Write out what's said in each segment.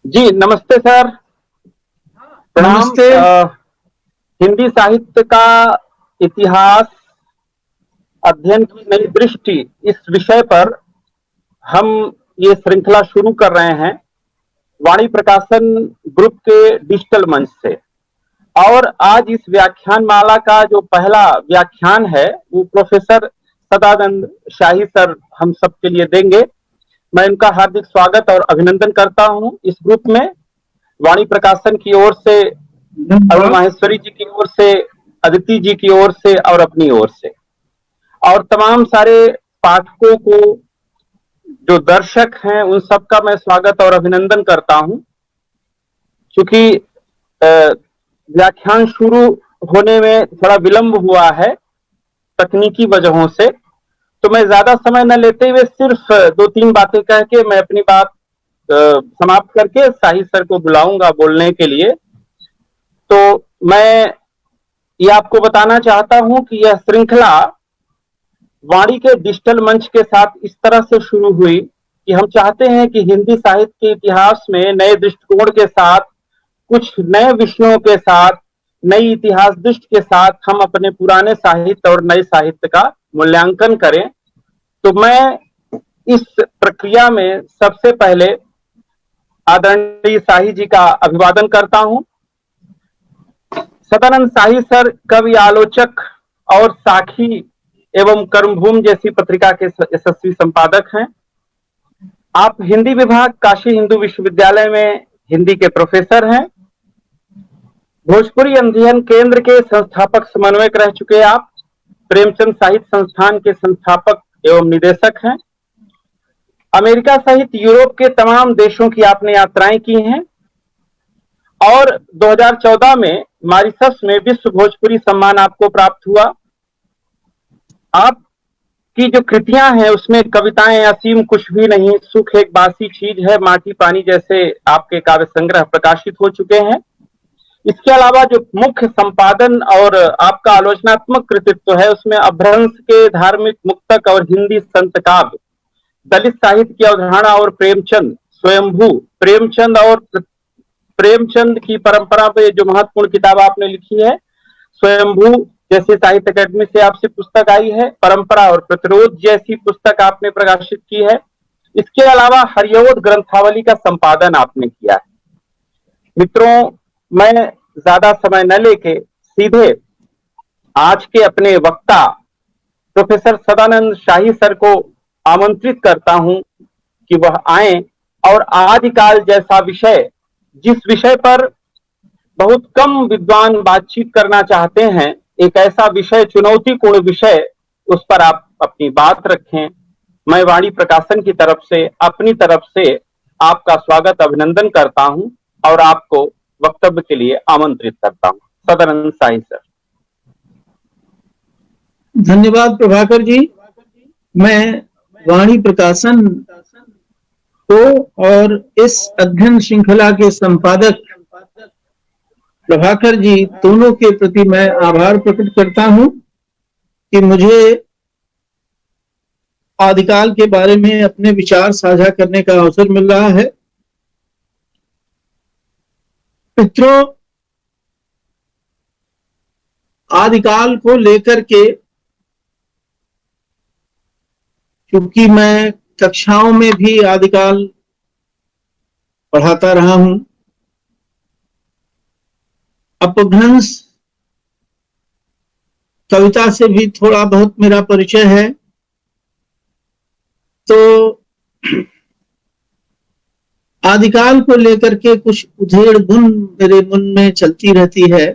जी नमस्ते सर। प्रणाम। नमस्ते। हिंदी साहित्य का इतिहास अध्ययन की नई दृष्टि इस विषय पर हम ये श्रृंखला शुरू कर रहे हैं वाणी प्रकाशन ग्रुप के डिजिटल मंच से। और आज इस व्याख्यान माला का जो पहला व्याख्यान है वो प्रोफेसर सदानंद शाही सर हम सबके लिए देंगे। मैं इनका हार्दिक स्वागत और अभिनंदन करता हूं। इस ग्रुप में वाणी प्रकाशन की ओर से, अरुण माहेश्वरी जी की ओर से, अदिति जी की ओर से और अपनी ओर से, और तमाम सारे पाठकों को, जो दर्शक हैं, उन सबका मैं स्वागत और अभिनंदन करता हूं। क्योंकि व्याख्यान शुरू होने में थोड़ा विलंब हुआ है तकनीकी वजहों से, तो मैं ज्यादा समय न लेते हुए सिर्फ दो तीन बातें कह के मैं अपनी बात समाप्त करके शाही सर को बुलाऊंगा बोलने के लिए। तो मैं ये आपको बताना चाहता हूं कि यह श्रृंखला वाणी के डिजिटल मंच के साथ इस तरह से शुरू हुई कि हम चाहते हैं कि हिंदी साहित्य के इतिहास में नए दृष्टिकोण के साथ, कुछ नए विषयों के साथ, नई इतिहास दृष्टि के साथ हम अपने पुराने साहित्य और नए साहित्य का मूल्यांकन करें। तो मैं इस प्रक्रिया में सबसे पहले आदरणीय शाही जी का अभिवादन करता हूं। सदानंद शाही सर कवि, आलोचक और साखी एवं कर्मभूमि जैसी पत्रिका के यशस्वी संपादक हैं। आप हिंदी विभाग काशी हिंदू विश्वविद्यालय में हिंदी के प्रोफेसर हैं। भोजपुरी अध्ययन केंद्र के संस्थापक समन्वयक रह चुके आप। प्रेमचंद साहित्य संस्थान के संस्थापक एवं निदेशक हैं। अमेरिका सहित यूरोप के तमाम देशों की आपने यात्राएं की हैं और 2014 में मॉरिशस में विश्व भोजपुरी सम्मान आपको प्राप्त हुआ। आपकी जो कृतियां हैं उसमें कविताएं असीम कुछ भी नहीं, सुख एक बासी चीज है, माटी पानी जैसे आपके काव्य संग्रह प्रकाशित हो चुके हैं। इसके अलावा जो मुख्य संपादन और आपका आलोचनात्मक कृतित्व है उसमें अभ्रंश के धार्मिक मुक्तक और हिंदी संत काव्य, दलित साहित्य की अवधारणा और प्रेमचंद, स्वयंभू, प्रेमचंद और प्रेमचंद की परंपरा पे जो महत्वपूर्ण किताब आपने लिखी है, स्वयंभू जैसे साहित्य अकादमी से आपसे पुस्तक आई है, परंपरा और प्रतिरोध जैसी पुस्तक आपने प्रकाशित की है। इसके अलावा हरियोध ग्रंथावली का संपादन आपने किया है। मित्रों, मैं ज्यादा समय न लेके सीधे आज के अपने वक्ता प्रोफेसर सदानंद शाही सर को आमंत्रित करता हूं कि वह आए और आदिकाल जैसा विषय, जिस विषय पर बहुत कम विद्वान बातचीत करना चाहते हैं, एक ऐसा विषय, चुनौतीपूर्ण विषय, उस पर आप अपनी बात रखें। मैं वाणी प्रकाशन की तरफ से, अपनी तरफ से आपका स्वागत अभिनंदन करता हूं और आपको वक्तव्य के लिए आमंत्रित करता हूं। सदानंद शाही सर। धन्यवाद प्रभाकर जी। मैं वाणी प्रकाशन को और इस अध्ययन श्रृंखला के संपादक प्रभाकर जी दोनों के प्रति मैं आभार प्रकट करता हूं कि मुझे आदिकाल के बारे में अपने विचार साझा करने का अवसर मिल रहा है। मित्रों, आदिकाल को लेकर के क्योंकि मैं कक्षाओं में भी आदिकाल पढ़ाता रहा हूं, अपभ्रंश कविता से भी थोड़ा बहुत मेरा परिचय है, तो आदिकाल को लेकर के कुछ उधेड़ बुन मेरे मन में चलती रहती है,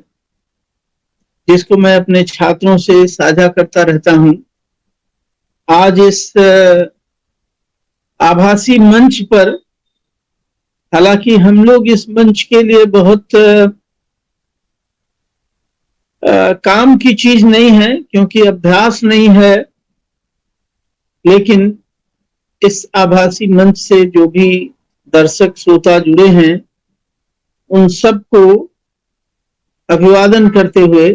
जिसको मैं अपने छात्रों से साझा करता रहता हूं। आज इस आभासी मंच पर, हालांकि हम लोग इस मंच के लिए बहुत काम की चीज नहीं है क्योंकि अभ्यास नहीं है, लेकिन इस आभासी मंच से जो भी दर्शक श्रोता जुड़े हैं उन सबको अभिवादन करते हुए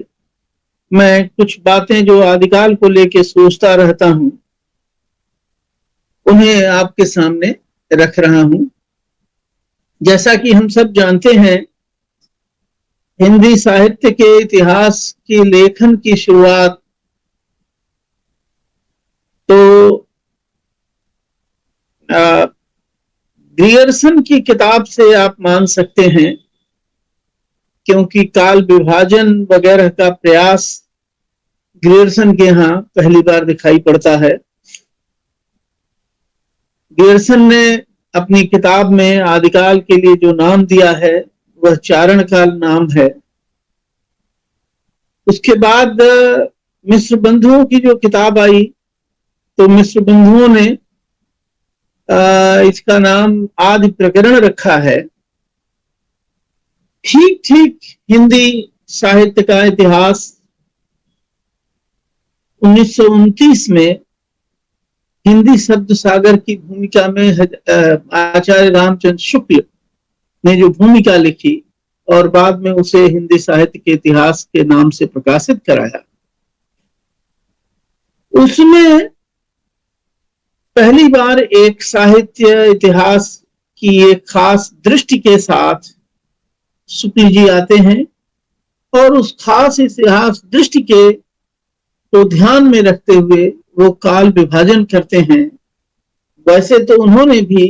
मैं कुछ बातें जो आदिकाल को लेके सोचता रहता हूं उन्हें आपके सामने रख रहा हूं। जैसा कि हम सब जानते हैं, हिंदी साहित्य के इतिहास के लेखन की शुरुआत तो ग्रियर्सन की किताब से आप मान सकते हैं, क्योंकि काल विभाजन वगैरह का प्रयास ग्रियर्सन के यहाँ पहली बार दिखाई पड़ता है। ग्रियर्सन ने अपनी किताब में आदिकाल के लिए जो नाम दिया है वह चारण काल नाम है। उसके बाद मिश्र बंधुओं की जो किताब आई तो मिश्र बंधुओं ने इसका नाम आदि प्रकरण रखा है। ठीक ठीक हिंदी साहित्य का इतिहास 1929 में हिंदी शब्द सागर की भूमिका में आचार्य रामचंद्र शुक्ल ने जो भूमिका लिखी और बाद में उसे हिंदी साहित्य के इतिहास के नाम से प्रकाशित कराया, उसमें पहली बार एक साहित्य इतिहास की एक खास दृष्टि के साथ शुक्ल जी आते हैं और उस खास इतिहास दृष्टि के को ध्यान में रखते हुए वो काल विभाजन करते हैं। वैसे तो उन्होंने भी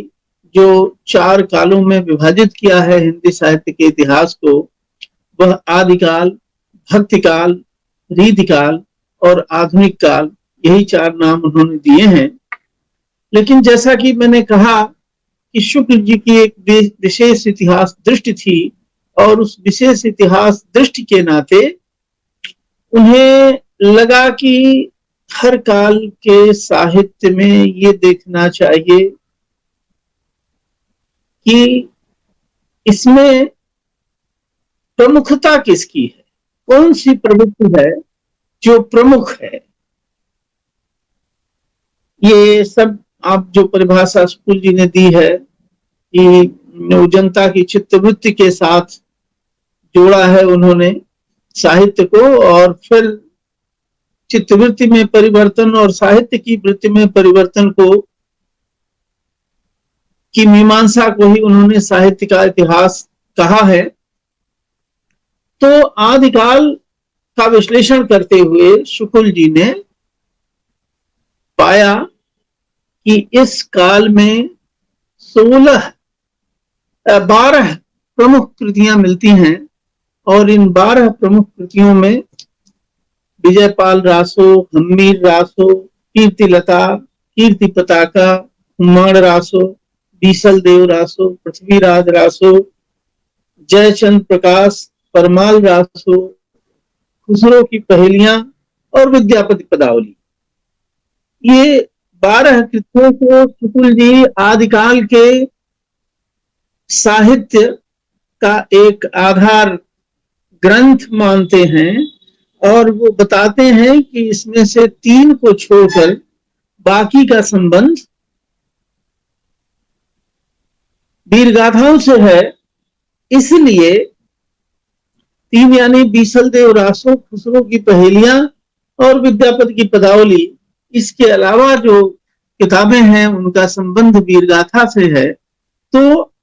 जो 4 कालों में विभाजित किया है हिंदी साहित्य के इतिहास को, वह आदिकाल, भक्तिकाल, रीतिकाल और आधुनिक काल, यही 4 नाम उन्होंने दिए हैं। लेकिन जैसा कि मैंने कहा कि शुक्ल जी की एक विशेष इतिहास दृष्टि थी और उस विशेष इतिहास दृष्टि के नाते उन्हें लगा कि हर काल के साहित्य में ये देखना चाहिए कि इसमें प्रमुखता किसकी है, कौन सी प्रवृत्ति है जो प्रमुख है। ये सब आप जो परिभाषा शुक्ल जी ने दी है कि जनता की चित्तवृत्ति के साथ जोड़ा है उन्होंने साहित्य को, और फिर चित्तवृत्ति में परिवर्तन और साहित्य की वृत्ति में परिवर्तन को की मीमांसा को ही उन्होंने साहित्य का इतिहास कहा है। तो आदिकाल का विश्लेषण करते हुए शुक्ल जी ने पाया कि इस काल में 12 प्रमुख कृतियां मिलती हैं और इन 12 प्रमुख कृतियों में विजयपाल रासो, हम्मीर रासो, कीर्तिलता, कीर्ति पताका, हुम्माड़ रासो, बीसल देव रासो, पृथ्वीराज रासो, जयचंद प्रकाश, परमाल रासो, खुसरो की पहेलियां और विद्यापति पदावली, ये 12 कृतियों को शुक्ल जी आदिकाल के साहित्य का एक आधार ग्रंथ मानते हैं और वो बताते हैं कि इसमें से 3 को छोड़कर बाकी का संबंध वीरगाथाओं से है। इसलिए 3 यानी बीसल देव रासो, खुसरो की पहेलियां और विद्यापति की पदावली, इसके अलावा जो किताबें हैं उनका संबंध वीरगाथा से है, तो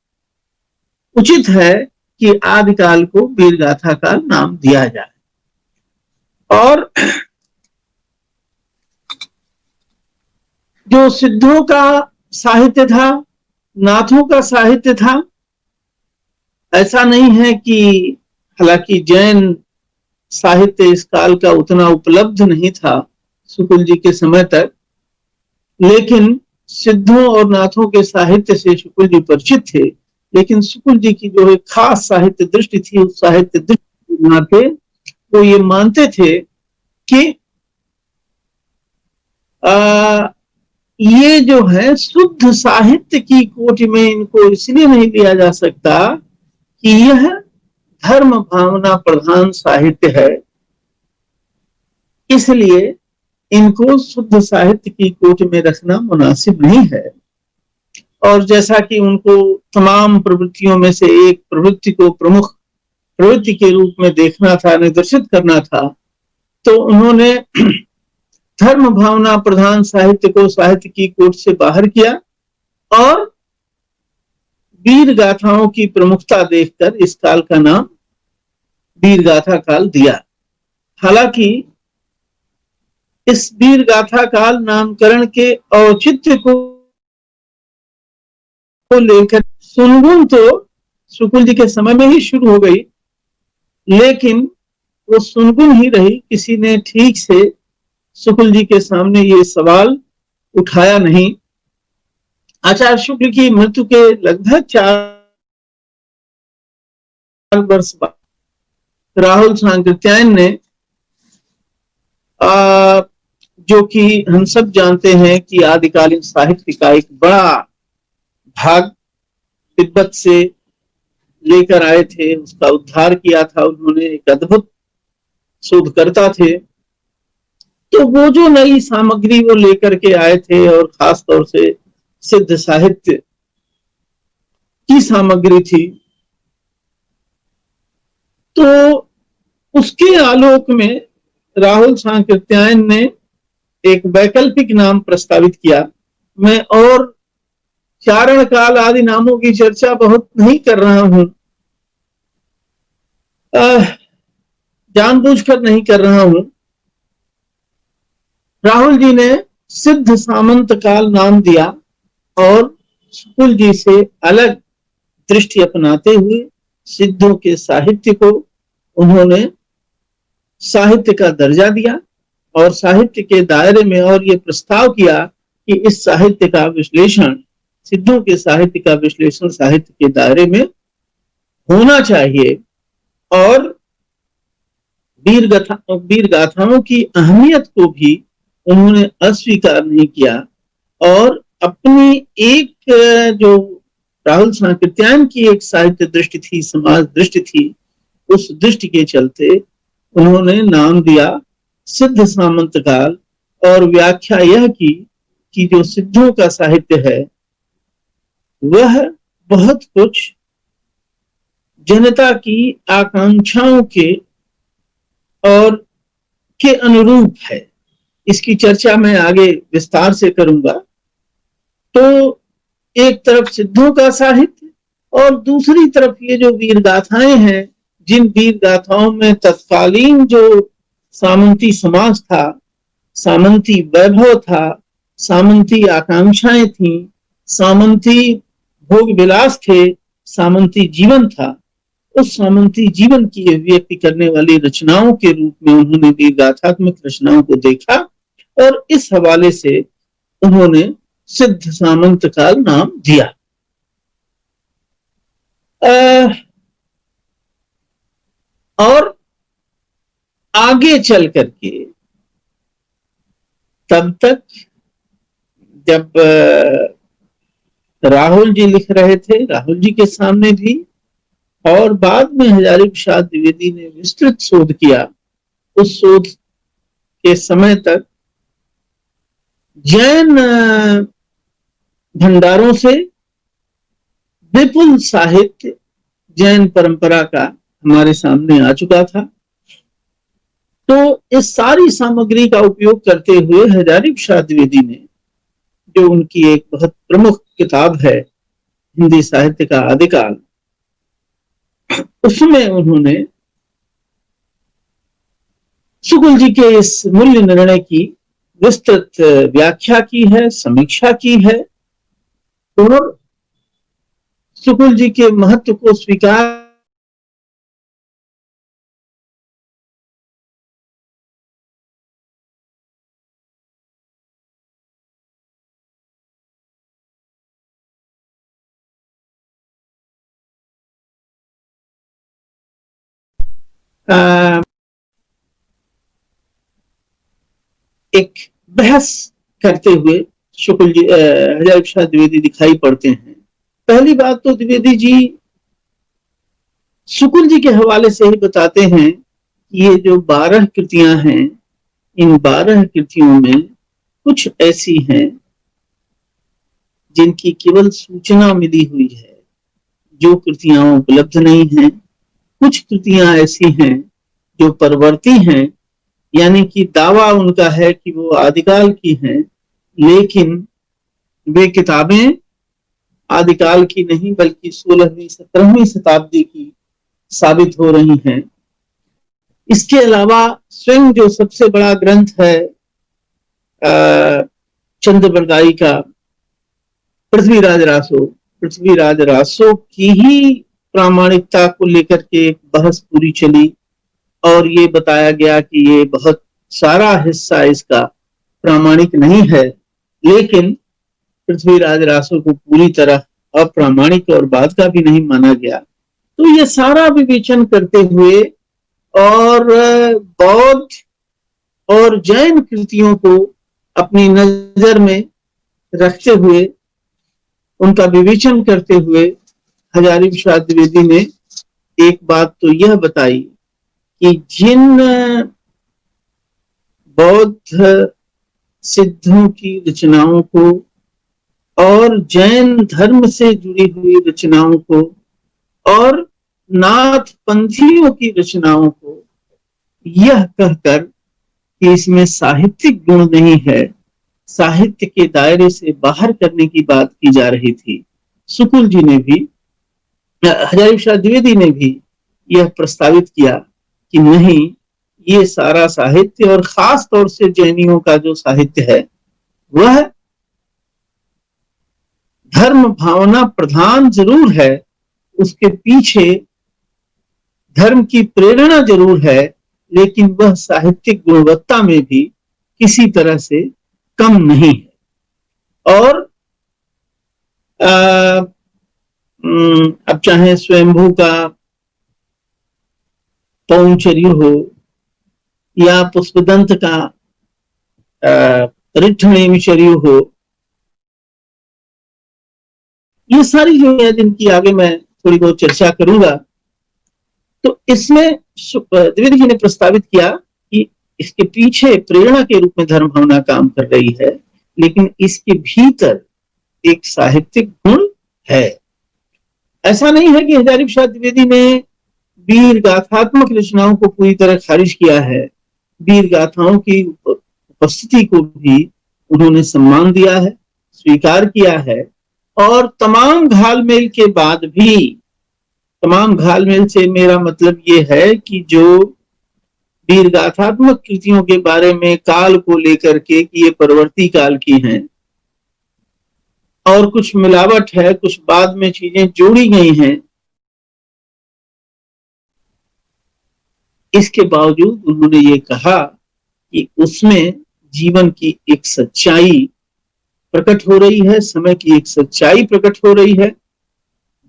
उचित है कि आदिकाल को वीरगाथा का नाम दिया जाए। और जो सिद्धों का साहित्य था, नाथों का साहित्य था, ऐसा नहीं है कि, हालांकि जैन साहित्य इस काल का उतना उपलब्ध नहीं था शुक्ल जी के समय तक, लेकिन सिद्धों और नाथों के साहित्य से शुक्ल जी परिचित थे। लेकिन शुक्ल जी की जो एक खास साहित्य दृष्टि थी, उस साहित्य दृष्टि के नाते वो ये मानते थे कि ये जो है शुद्ध साहित्य की कोटि में इनको इसलिए नहीं लिया जा सकता कि यह धर्म भावना प्रधान साहित्य है, इसलिए इनको शुद्ध साहित्य की कोटि में रखना मुनासिब नहीं है। और जैसा कि उनको तमाम प्रवृत्तियों में से एक प्रवृत्ति को प्रमुख प्रवृत्ति के रूप में देखना था, निर्देशित करना था, तो उन्होंने धर्म भावना प्रधान साहित्य को साहित्य की कोट से बाहर किया और वीर गाथाओं की प्रमुखता देखकर इस काल का नाम वीर गाथा काल दिया। हालांकि इस वीर गाथा काल नामकरण के औचित्य को लेकर सुनगुन तो शुकुल जी के समय में ही शुरू हो गई, लेकिन वो सुनगुन ही रही, किसी ने ठीक से शुकुल जी के सामने ये सवाल उठाया नहीं। आचार्य शुक्ल की मृत्यु के लगभग 4 वर्ष बाद राहुल सांकृत्यायन ने जो कि हम सब जानते हैं कि आदिकालीन साहित्य का एक बड़ा भाग तिब्बत से लेकर आए थे, उसका उद्धार किया था उन्होंने, एक अद्भुत शोधकर्ता थे। तो वो जो नई सामग्री वो लेकर के आए थे और खास तौर से सिद्ध साहित्य की सामग्री थी, तो उसके आलोक में राहुल सांकृत्यायन ने एक वैकल्पिक नाम प्रस्तावित किया। मैं और चारण काल आदि नामों की चर्चा बहुत नहीं कर रहा हूं, जानबूझकर नहीं कर रहा हूं। राहुल जी ने सिद्ध सामंत काल नाम दिया और शुकुल जी से अलग दृष्टि अपनाते हुए सिद्धों के साहित्य को उन्होंने साहित्य का दर्जा दिया और साहित्य के दायरे में और ये प्रस्ताव किया कि इस साहित्य का विश्लेषण, सिद्धों के साहित्य का विश्लेषण साहित्य के दायरे में होना चाहिए और वीर गाथाओं की अहमियत को भी उन्होंने अस्वीकार नहीं किया और अपनी एक जो राहुल सांकृत्यायन की एक साहित्य दृष्टि थी, समाज दृष्टि थी, उस दृष्टि के चलते उन्होंने नाम दिया सिद्ध सामंत काल और व्याख्या यह की कि जो सिद्धों का साहित्य है वह बहुत कुछ जनता की आकांक्षाओं के और के अनुरूप है। इसकी चर्चा मैं आगे विस्तार से करूंगा। तो एक तरफ सिद्धों का साहित्य और दूसरी तरफ ये जो वीर गाथाएं हैं, जिन वीर गाथाओं में तत्कालीन जो सामंती समाज था, सामंती वैभव था, सामंती आकांक्षाएं थी, सामंती भोग विलास थे, सामंती जीवन था, उस सामंती जीवन की व्यक्ति करने वाली रचनाओं के रूप में उन्होंने वीर गाथात्मक रचनाओं को देखा और इस हवाले से उन्होंने सिद्ध सामंत काल नाम दिया। और आगे चल करके तब तक जब राहुल जी लिख रहे थे, राहुल जी के सामने भी, और बाद में हजारी प्रसाद द्विवेदी ने विस्तृत शोध किया, उस शोध के समय तक जैन भंडारों से विपुल साहित्य जैन परंपरा का हमारे सामने आ चुका था। तो इस सारी सामग्री का उपयोग करते हुए हजारी प्रसाद द्विवेदी ने, जो उनकी एक बहुत प्रमुख किताब है हिंदी साहित्य का आदिकाल, उसमें उन्होंने शुकुल जी के इस मूल्य निर्णय की विस्तृत व्याख्या की है, समीक्षा की है और शुकुल जी के महत्व को स्वीकार एक बहस करते हुए शुकुल जी हजारी प्रसाद द्विवेदी दिखाई पड़ते हैं। पहली बात तो द्विवेदी जी शुकुल जी के हवाले से ही बताते हैं कि ये जो 12 कृतियां हैं, इन 12 कृतियों में कुछ ऐसी हैं जिनकी केवल सूचना मिली हुई है, जो कृतियां उपलब्ध नहीं हैं। कुछ कृतियां ऐसी हैं जो परवर्ती हैं, यानी कि दावा उनका है कि वो आदिकाल की हैं, लेकिन वे किताबें आदिकाल की नहीं बल्कि 16वीं 17वीं शताब्दी की साबित हो रही हैं। इसके अलावा स्वयं जो सबसे बड़ा ग्रंथ है चंद्रबरदाई का पृथ्वीराज रासो की ही प्रामाणिकता को लेकर के एक बहस पूरी चली और ये बताया गया कि ये बहुत सारा हिस्सा इसका प्रामाणिक नहीं है, लेकिन पृथ्वीराज रासो को पूरी तरह अप्रामाणिक और बाद का भी नहीं माना गया। तो ये सारा विवेचन करते हुए और बौद्ध और जैन कृतियों को अपनी नजर में रखते हुए, उनका विवेचन करते हुए हजारी प्रसाद द्विवेदी ने एक बात तो यह बताई कि जिन बौद्ध सिद्धों की रचनाओं को और जैन धर्म से जुड़ी हुई रचनाओं को और नाथ पंथियों की रचनाओं को यह कहकर कि इसमें साहित्यिक गुण नहीं है, साहित्य के दायरे से बाहर करने की बात की जा रही थी। शुक्ल जी ने भी, हजारी प्रसाद द्विवेदी ने भी यह प्रस्तावित किया कि नहीं, ये सारा साहित्य और खास तौर से जैनियों का जो साहित्य है वह धर्म भावना प्रधान जरूर है, उसके पीछे धर्म की प्रेरणा जरूर है, लेकिन वह साहित्यिक गुणवत्ता में भी किसी तरह से कम नहीं है। और अब चाहे स्वयंभू का पौंचर्य हो या पुष्पदंत का ऋठ्ठनेमिचर्य हो, ये सारी जो है जिनकी आगे मैं थोड़ी बहुत चर्चा करूंगा, तो इसमें द्विवेदी जी ने प्रस्तावित किया कि इसके पीछे प्रेरणा के रूप में धर्म भावना काम कर रही है, लेकिन इसके भीतर एक साहित्यिक गुण है। ऐसा नहीं है कि हजारी प्रसाद द्विवेदी ने वीर गाथात्मक रचनाओं को पूरी तरह खारिज किया है। वीर गाथाओं की उपस्थिति को भी उन्होंने सम्मान दिया है, स्वीकार किया है, और तमाम घालमेल के बाद भी, तमाम घालमेल से मेरा मतलब ये है कि जो वीर गाथात्मक कृतियों के बारे में काल को लेकर के कि ये परवर्ती काल की हैं और कुछ मिलावट है, कुछ बाद में चीजें जोड़ी गई हैं, इसके बावजूद उन्होंने ये कहा कि उसमें जीवन की एक सच्चाई प्रकट हो रही है, समय की एक सच्चाई प्रकट हो रही है,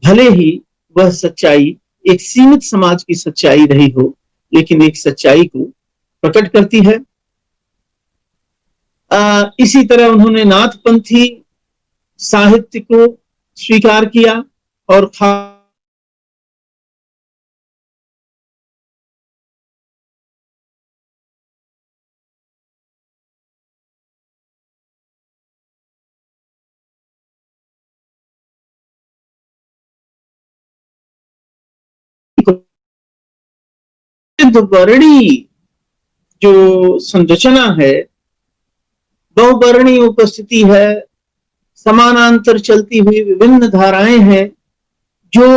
भले ही वह सच्चाई एक सीमित समाज की सच्चाई रही हो, लेकिन एक सच्चाई को प्रकट करती है। इसी तरह उन्होंने नाथपंथी साहित्य को स्वीकार किया और वर्णी जो संरचना है, बहुवर्णी उपस्थिति है, समानांतर चलती हुई विभिन्न धाराएं हैं जो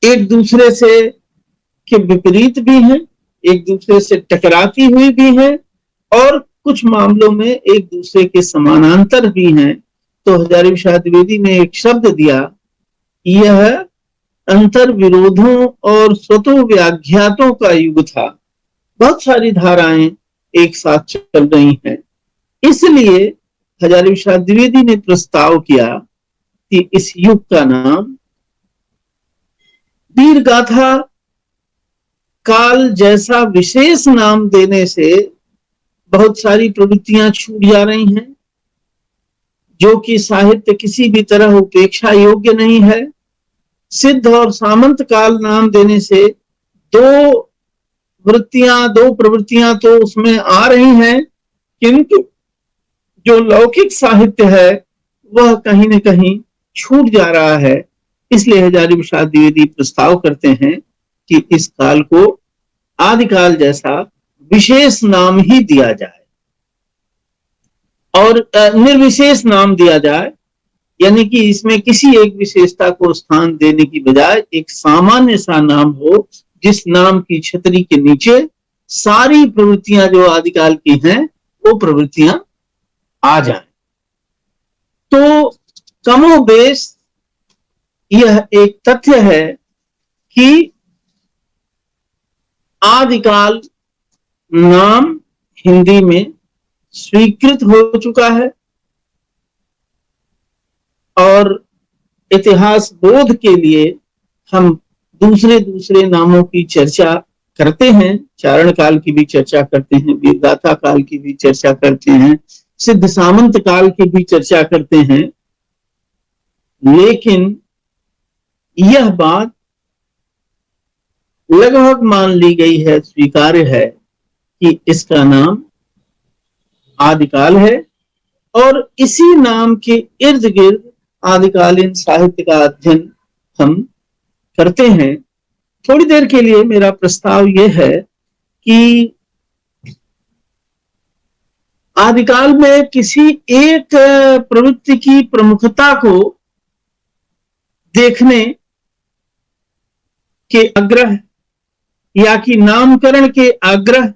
एक दूसरे से के विपरीत भी हैं, एक दूसरे से टकराती हुई भी हैं और कुछ मामलों में एक दूसरे के समानांतर भी हैं। तो हजारी प्रसाद द्विवेदी ने एक शब्द दिया, यह अंतर विरोधों और स्वतो व्याघ्यातों का युग था। बहुत सारी धाराएं एक साथ चल रही हैं, इसलिए हजारी प्रसाद द्विवेदी ने प्रस्ताव किया कि इस युग का नाम वीर गाथा काल जैसा विशेष नाम देने से बहुत सारी प्रवृत्तियां छूट जा रही हैं, जो कि साहित्य किसी भी तरह उपेक्षा योग्य नहीं है। सिद्ध और सामंत काल नाम देने से दो प्रवृत्तियां तो उसमें आ रही हैं, किंतु जो लौकिक साहित्य है वह कहीं न कहीं छूट जा रहा है। इसलिए हजारी प्रसाद द्विवेदी प्रस्ताव करते हैं कि इस काल को आदिकाल जैसा विशेष नाम ही दिया जाए। और निर्विशेष नाम दिया जाए, यानी कि इसमें किसी एक विशेषता को स्थान देने की बजाय एक सामान्य सा नाम हो, जिस नाम की छतरी के नीचे सारी प्रवृत्तियां जो आदिकाल की हैं वो प्रवृत्तियां आ जाएं। तो कमोबेश यह एक तथ्य है कि आदिकाल नाम हिंदी में स्वीकृत हो चुका है और इतिहास बोध के लिए हम दूसरे दूसरे नामों की चर्चा करते हैं। चारण काल की भी चर्चा करते हैं, वीरगाथा काल की भी चर्चा करते हैं, सिद्ध सामंत काल की भी चर्चा करते हैं, लेकिन यह बात लगभग मान ली गई है, स्वीकार्य है कि इसका नाम आदिकाल है और इसी नाम के इर्द गिर्द आदिकालीन साहित्य का अध्ययन हम करते हैं। थोड़ी देर के लिए मेरा प्रस्ताव यह है कि आदिकाल में किसी एक प्रवृत्ति की प्रमुखता को देखने के आग्रह या कि नामकरण के आग्रह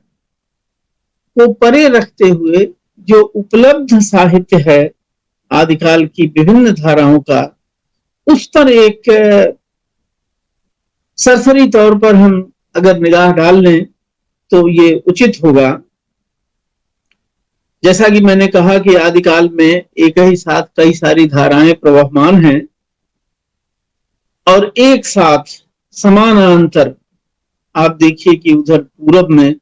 को परे रखते हुए जो उपलब्ध साहित्य है आदिकाल की विभिन्न धाराओं का, उस पर एक सरसरी तौर पर हम अगर निगाह डाल लें तो ये उचित होगा। जैसा कि मैंने कहा कि आदिकाल में एक ही साथ कई सारी धाराएं प्रवहमान हैं और एक साथ समानांतर, आप देखिए कि उधर पूरब में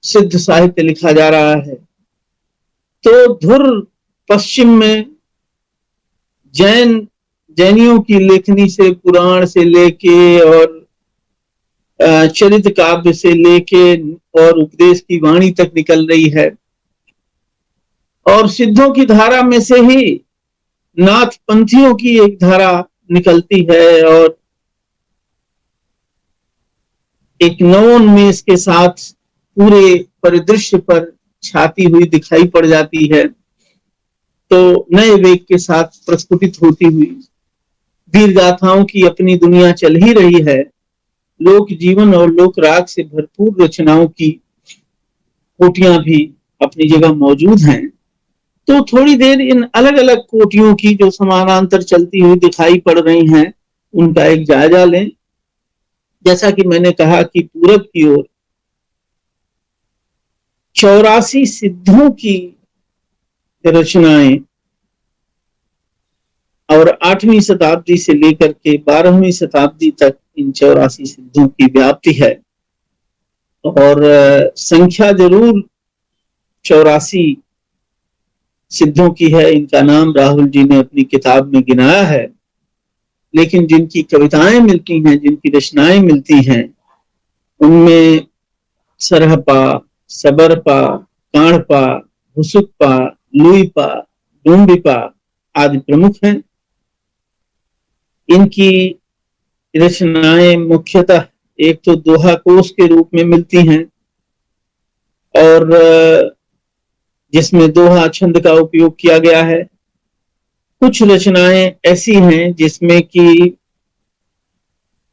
सिद्ध साहित्य लिखा जा रहा है, तो धुर पश्चिम में जैनियों की लेखनी से, पुराण से लेके और चरित काव्य से लेके और उपदेश की वाणी तक निकल रही है। और सिद्धों की धारा में से ही नाथ पंथियों की एक धारा निकलती है और एक नवोन्मेष के साथ पूरे परिदृश्य पर छाती हुई दिखाई पड़ जाती है, तो नए वेग के साथ प्रस्फुटित होती हुई वीर गाथाओं की अपनी दुनिया चल ही रही है। लोक जीवन और लोक राग से भरपूर रचनाओं की कोटियां भी अपनी जगह मौजूद हैं। तो थोड़ी देर इन अलग अलग कोटियों की जो समानांतर चलती हुई दिखाई पड़ रही हैं, उनका एक जायजा लें। जैसा कि मैंने कहा कि पूरब की ओर 84 सिद्धों की रचनाएं और 8वीं शताब्दी से लेकर के 12वीं शताब्दी तक इन 84 सिद्धों की व्याप्ति है और संख्या जरूर 84 सिद्धों की है। इनका नाम राहुल जी ने अपनी किताब में गिनाया है, लेकिन जिनकी कविताएं मिलती हैं, जिनकी रचनाएं मिलती हैं, उनमें सरहपा, सबरपा, काणपा, भुसुकपा, लुईपा, डूम्बिपा आदि प्रमुख हैं। इनकी रचनाएं मुख्यतः एक तो दोहा कोश के रूप में मिलती हैं और जिसमें दोहा छंद का उपयोग किया गया है। कुछ रचनाएं ऐसी हैं जिसमें कि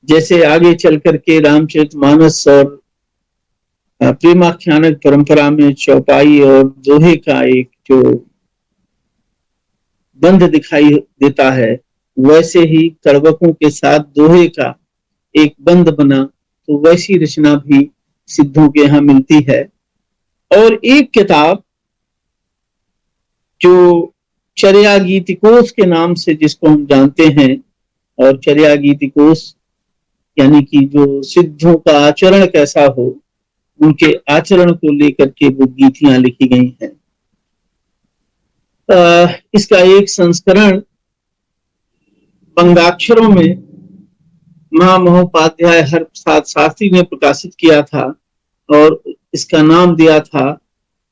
जैसे आगे चल करके रामचरितमानस और प्रेमाख्यानक परंपरा में चौपाई और दोहे का एक जो बंध दिखाई देता है, वैसे ही कड़वकों के साथ दोहे का एक बंध बना, तो वैसी रचना भी सिद्धों के यहाँ मिलती है। और एक किताब जो चर्या गीतिकोश के नाम से जिसको हम जानते हैं, और चर्या गीतिकोश यानी कि जो सिद्धों का आचरण कैसा हो, उनके आचरण को लेकर के वो गीतियां लिखी गई हैं। इसका एक संस्करण बंगाक्षरों में महामहोपाध्याय हरप्रसाद शास्त्री ने प्रकाशित किया था और इसका नाम दिया था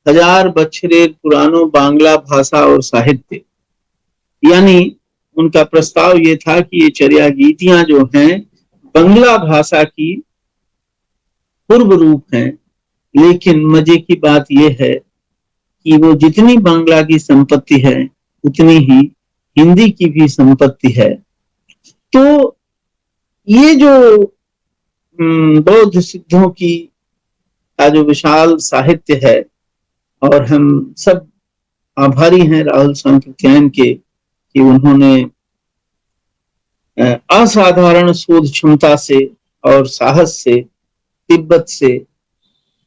1000 बछरेर पुरानो बांग्ला भाषा और साहित्य। यानी उनका प्रस्ताव ये था कि ये चर्या गीतियां जो हैं बंगला भाषा की पूर्व रूप हैं, लेकिन मजे की बात यह है कि वो जितनी बांग्ला की संपत्ति है उतनी ही हिंदी की भी संपत्ति है। तो ये जो बौद्ध सिद्धों की का जो विशाल साहित्य है, और हम सब आभारी हैं राहुल सांकृत्यायन के कि उन्होंने असाधारण शोध क्षमता से और साहस से तिब्बत से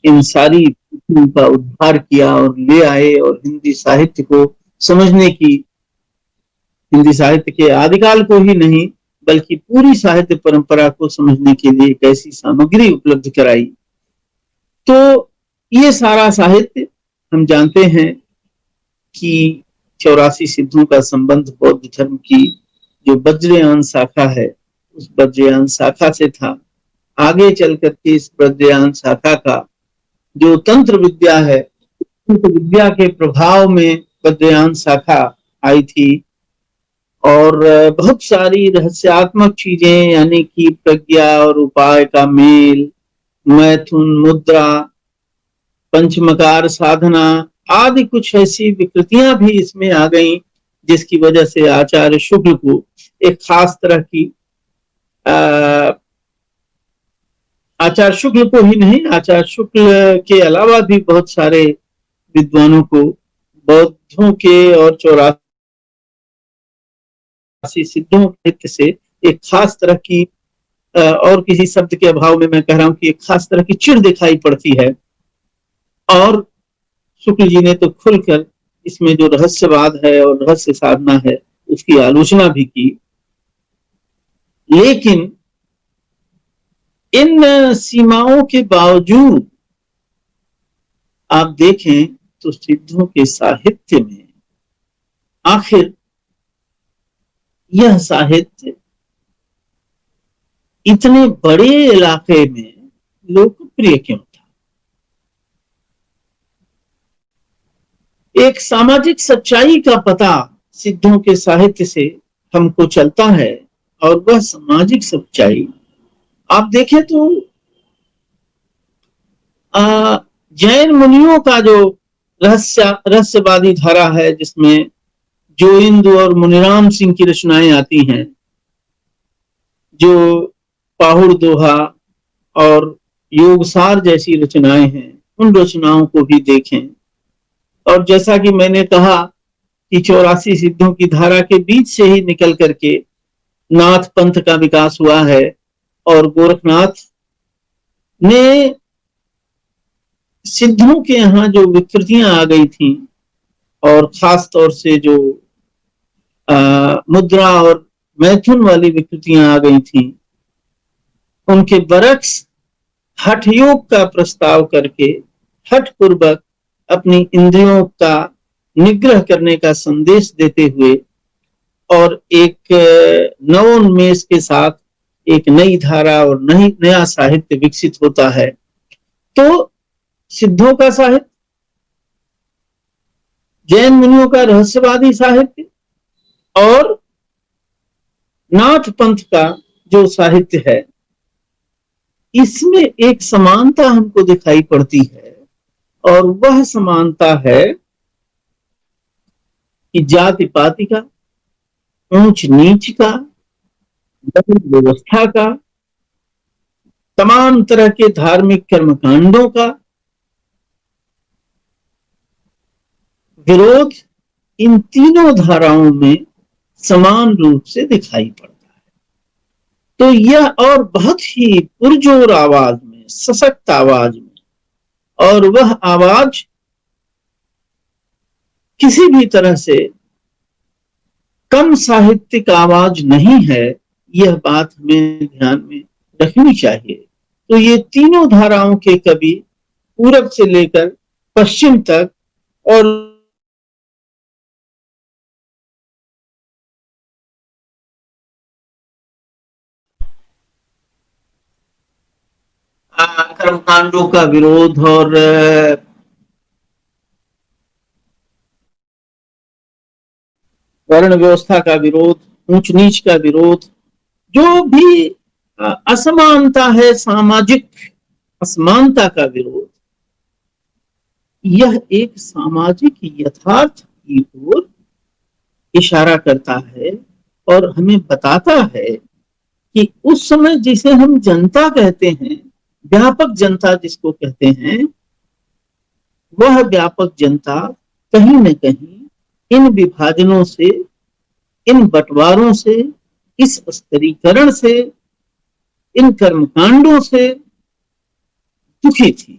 इन सारी का उद्धार किया और ले आए, और हिंदी साहित्य को समझने की, हिंदी साहित्य के आदिकाल को ही नहीं बल्कि पूरी साहित्य परंपरा को समझने के लिए एक ऐसी सामग्री उपलब्ध कराई। तो ये सारा साहित्य हम जानते हैं कि 84 सिद्धों का संबंध बौद्ध धर्म की जो वज्रयान शाखा है उस वज्रयान शाखा से था। आगे चल करके इस वज्रयान शाखा का जो तंत्र विद्या है, तंत्र विद्या के प्रभाव में वज्रयान शाखा आई थी, और बहुत सारी रहस्यात्मक चीजें यानी कि प्रज्ञा और उपाय का मेल, मैथुन, मुद्रा, पंचमकार साधना आदि कुछ ऐसी विकृतियां भी इसमें आ गई, जिसकी वजह से आचार्य शुक्ल को एक खास तरह की आचार्य शुक्ल को ही नहीं, आचार्य शुक्ल के अलावा भी बहुत सारे विद्वानों को बौद्धों के और 84 सिद्धों के से एक खास तरह की और किसी शब्द के अभाव में मैं कह रहा हूं कि एक खास तरह की चिढ़ दिखाई पड़ती है। और शुक्ल जी ने तो खुलकर इसमें जो रहस्यवाद है और रहस्य साधना है उसकी आलोचना भी की। लेकिन इन सीमाओं के बावजूद आप देखें तो सिद्धों के साहित्य में आखिर यह साहित्य इतने बड़े इलाके में लोकप्रिय क्यों था? एक सामाजिक सच्चाई का पता सिद्धों के साहित्य से हमको चलता है, और वह सामाजिक सच्चाई आप देखें तो जैन मुनियों का जो रहस्यवादी धारा है, जिसमें जोइंद और मुनिराम सिंह की रचनाएं आती हैं, जो पाहुड़ दोहा और योगसार जैसी रचनाएं हैं, उन रचनाओं को भी देखें। और जैसा कि मैंने कहा कि 84 सिद्धों की धारा के बीच से ही निकल करके नाथ पंथ का विकास हुआ है, और गोरखनाथ ने सिद्धों के यहाँ जो विकृतियां आ गई थी, और खास तौर से जो मुद्रा और मैथुन वाली विकृतियां आ गई थी, उनके बरक्स हठ योग का प्रस्ताव करके हठ पूर्वक अपनी इंद्रियों का निग्रह करने का संदेश देते हुए और एक नवोन्मेष के साथ एक नई धारा और नया साहित्य विकसित होता है। तो सिद्धों का साहित्य, जैन मुनियों का रहस्यवादी साहित्य और नाथ पंथ का जो साहित्य है, इसमें एक समानता हमको दिखाई पड़ती है, और वह समानता है कि जाति पाति का, ऊंच नीच का, व्यवस्था का, तमाम तरह के धार्मिक कर्मकांडों का विरोध इन तीनों धाराओं में समान रूप से दिखाई पड़ता है। तो यह और बहुत ही पुरजोर आवाज में, सशक्त आवाज में, और वह आवाज किसी भी तरह से कम साहित्यिक आवाज नहीं है, यह बात हमें ध्यान में रखनी चाहिए। तो ये तीनों धाराओं के कवि पूरब से लेकर पश्चिम तक और कर्मकांडों का विरोध और वर्ण व्यवस्था का विरोध, ऊंच नीच का विरोध, जो भी असमानता है, सामाजिक असमानता का विरोध, यह एक सामाजिक यथार्थ की ओर इशारा करता है और हमें बताता है कि उस समय जिसे हम जनता कहते हैं, व्यापक जनता जिसको कहते हैं, वह व्यापक जनता कहीं न कहीं इन विभाजनों से, इन बंटवारों से, इस स्तरीकरण से, इन कर्मकांडों से दुखी थी,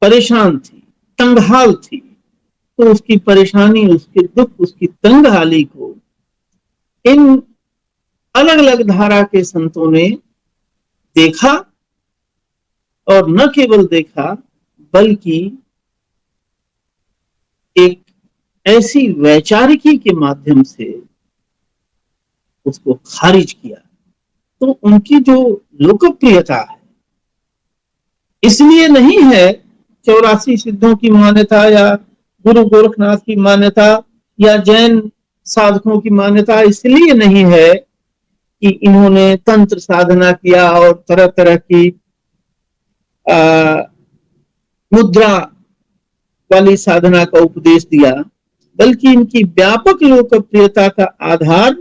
परेशान थी, तंगहाल थी। तो उसकी परेशानी, उसके दुख, उसकी तंगहाली को इन अलग अलग धारा के संतों ने देखा, और न केवल देखा बल्कि एक ऐसी वैचारिकी के माध्यम से उसको खारिज किया। तो उनकी जो लोकप्रियता है, इसलिए नहीं है 84 सिद्धों की मान्यता या गुरु गोरखनाथ की मान्यता या जैन साधकों की मान्यता इसलिए नहीं है कि इन्होंने तंत्र साधना किया और तरह तरह की मुद्रा वाली साधना का उपदेश दिया, बल्कि इनकी व्यापक लोकप्रियता का आधार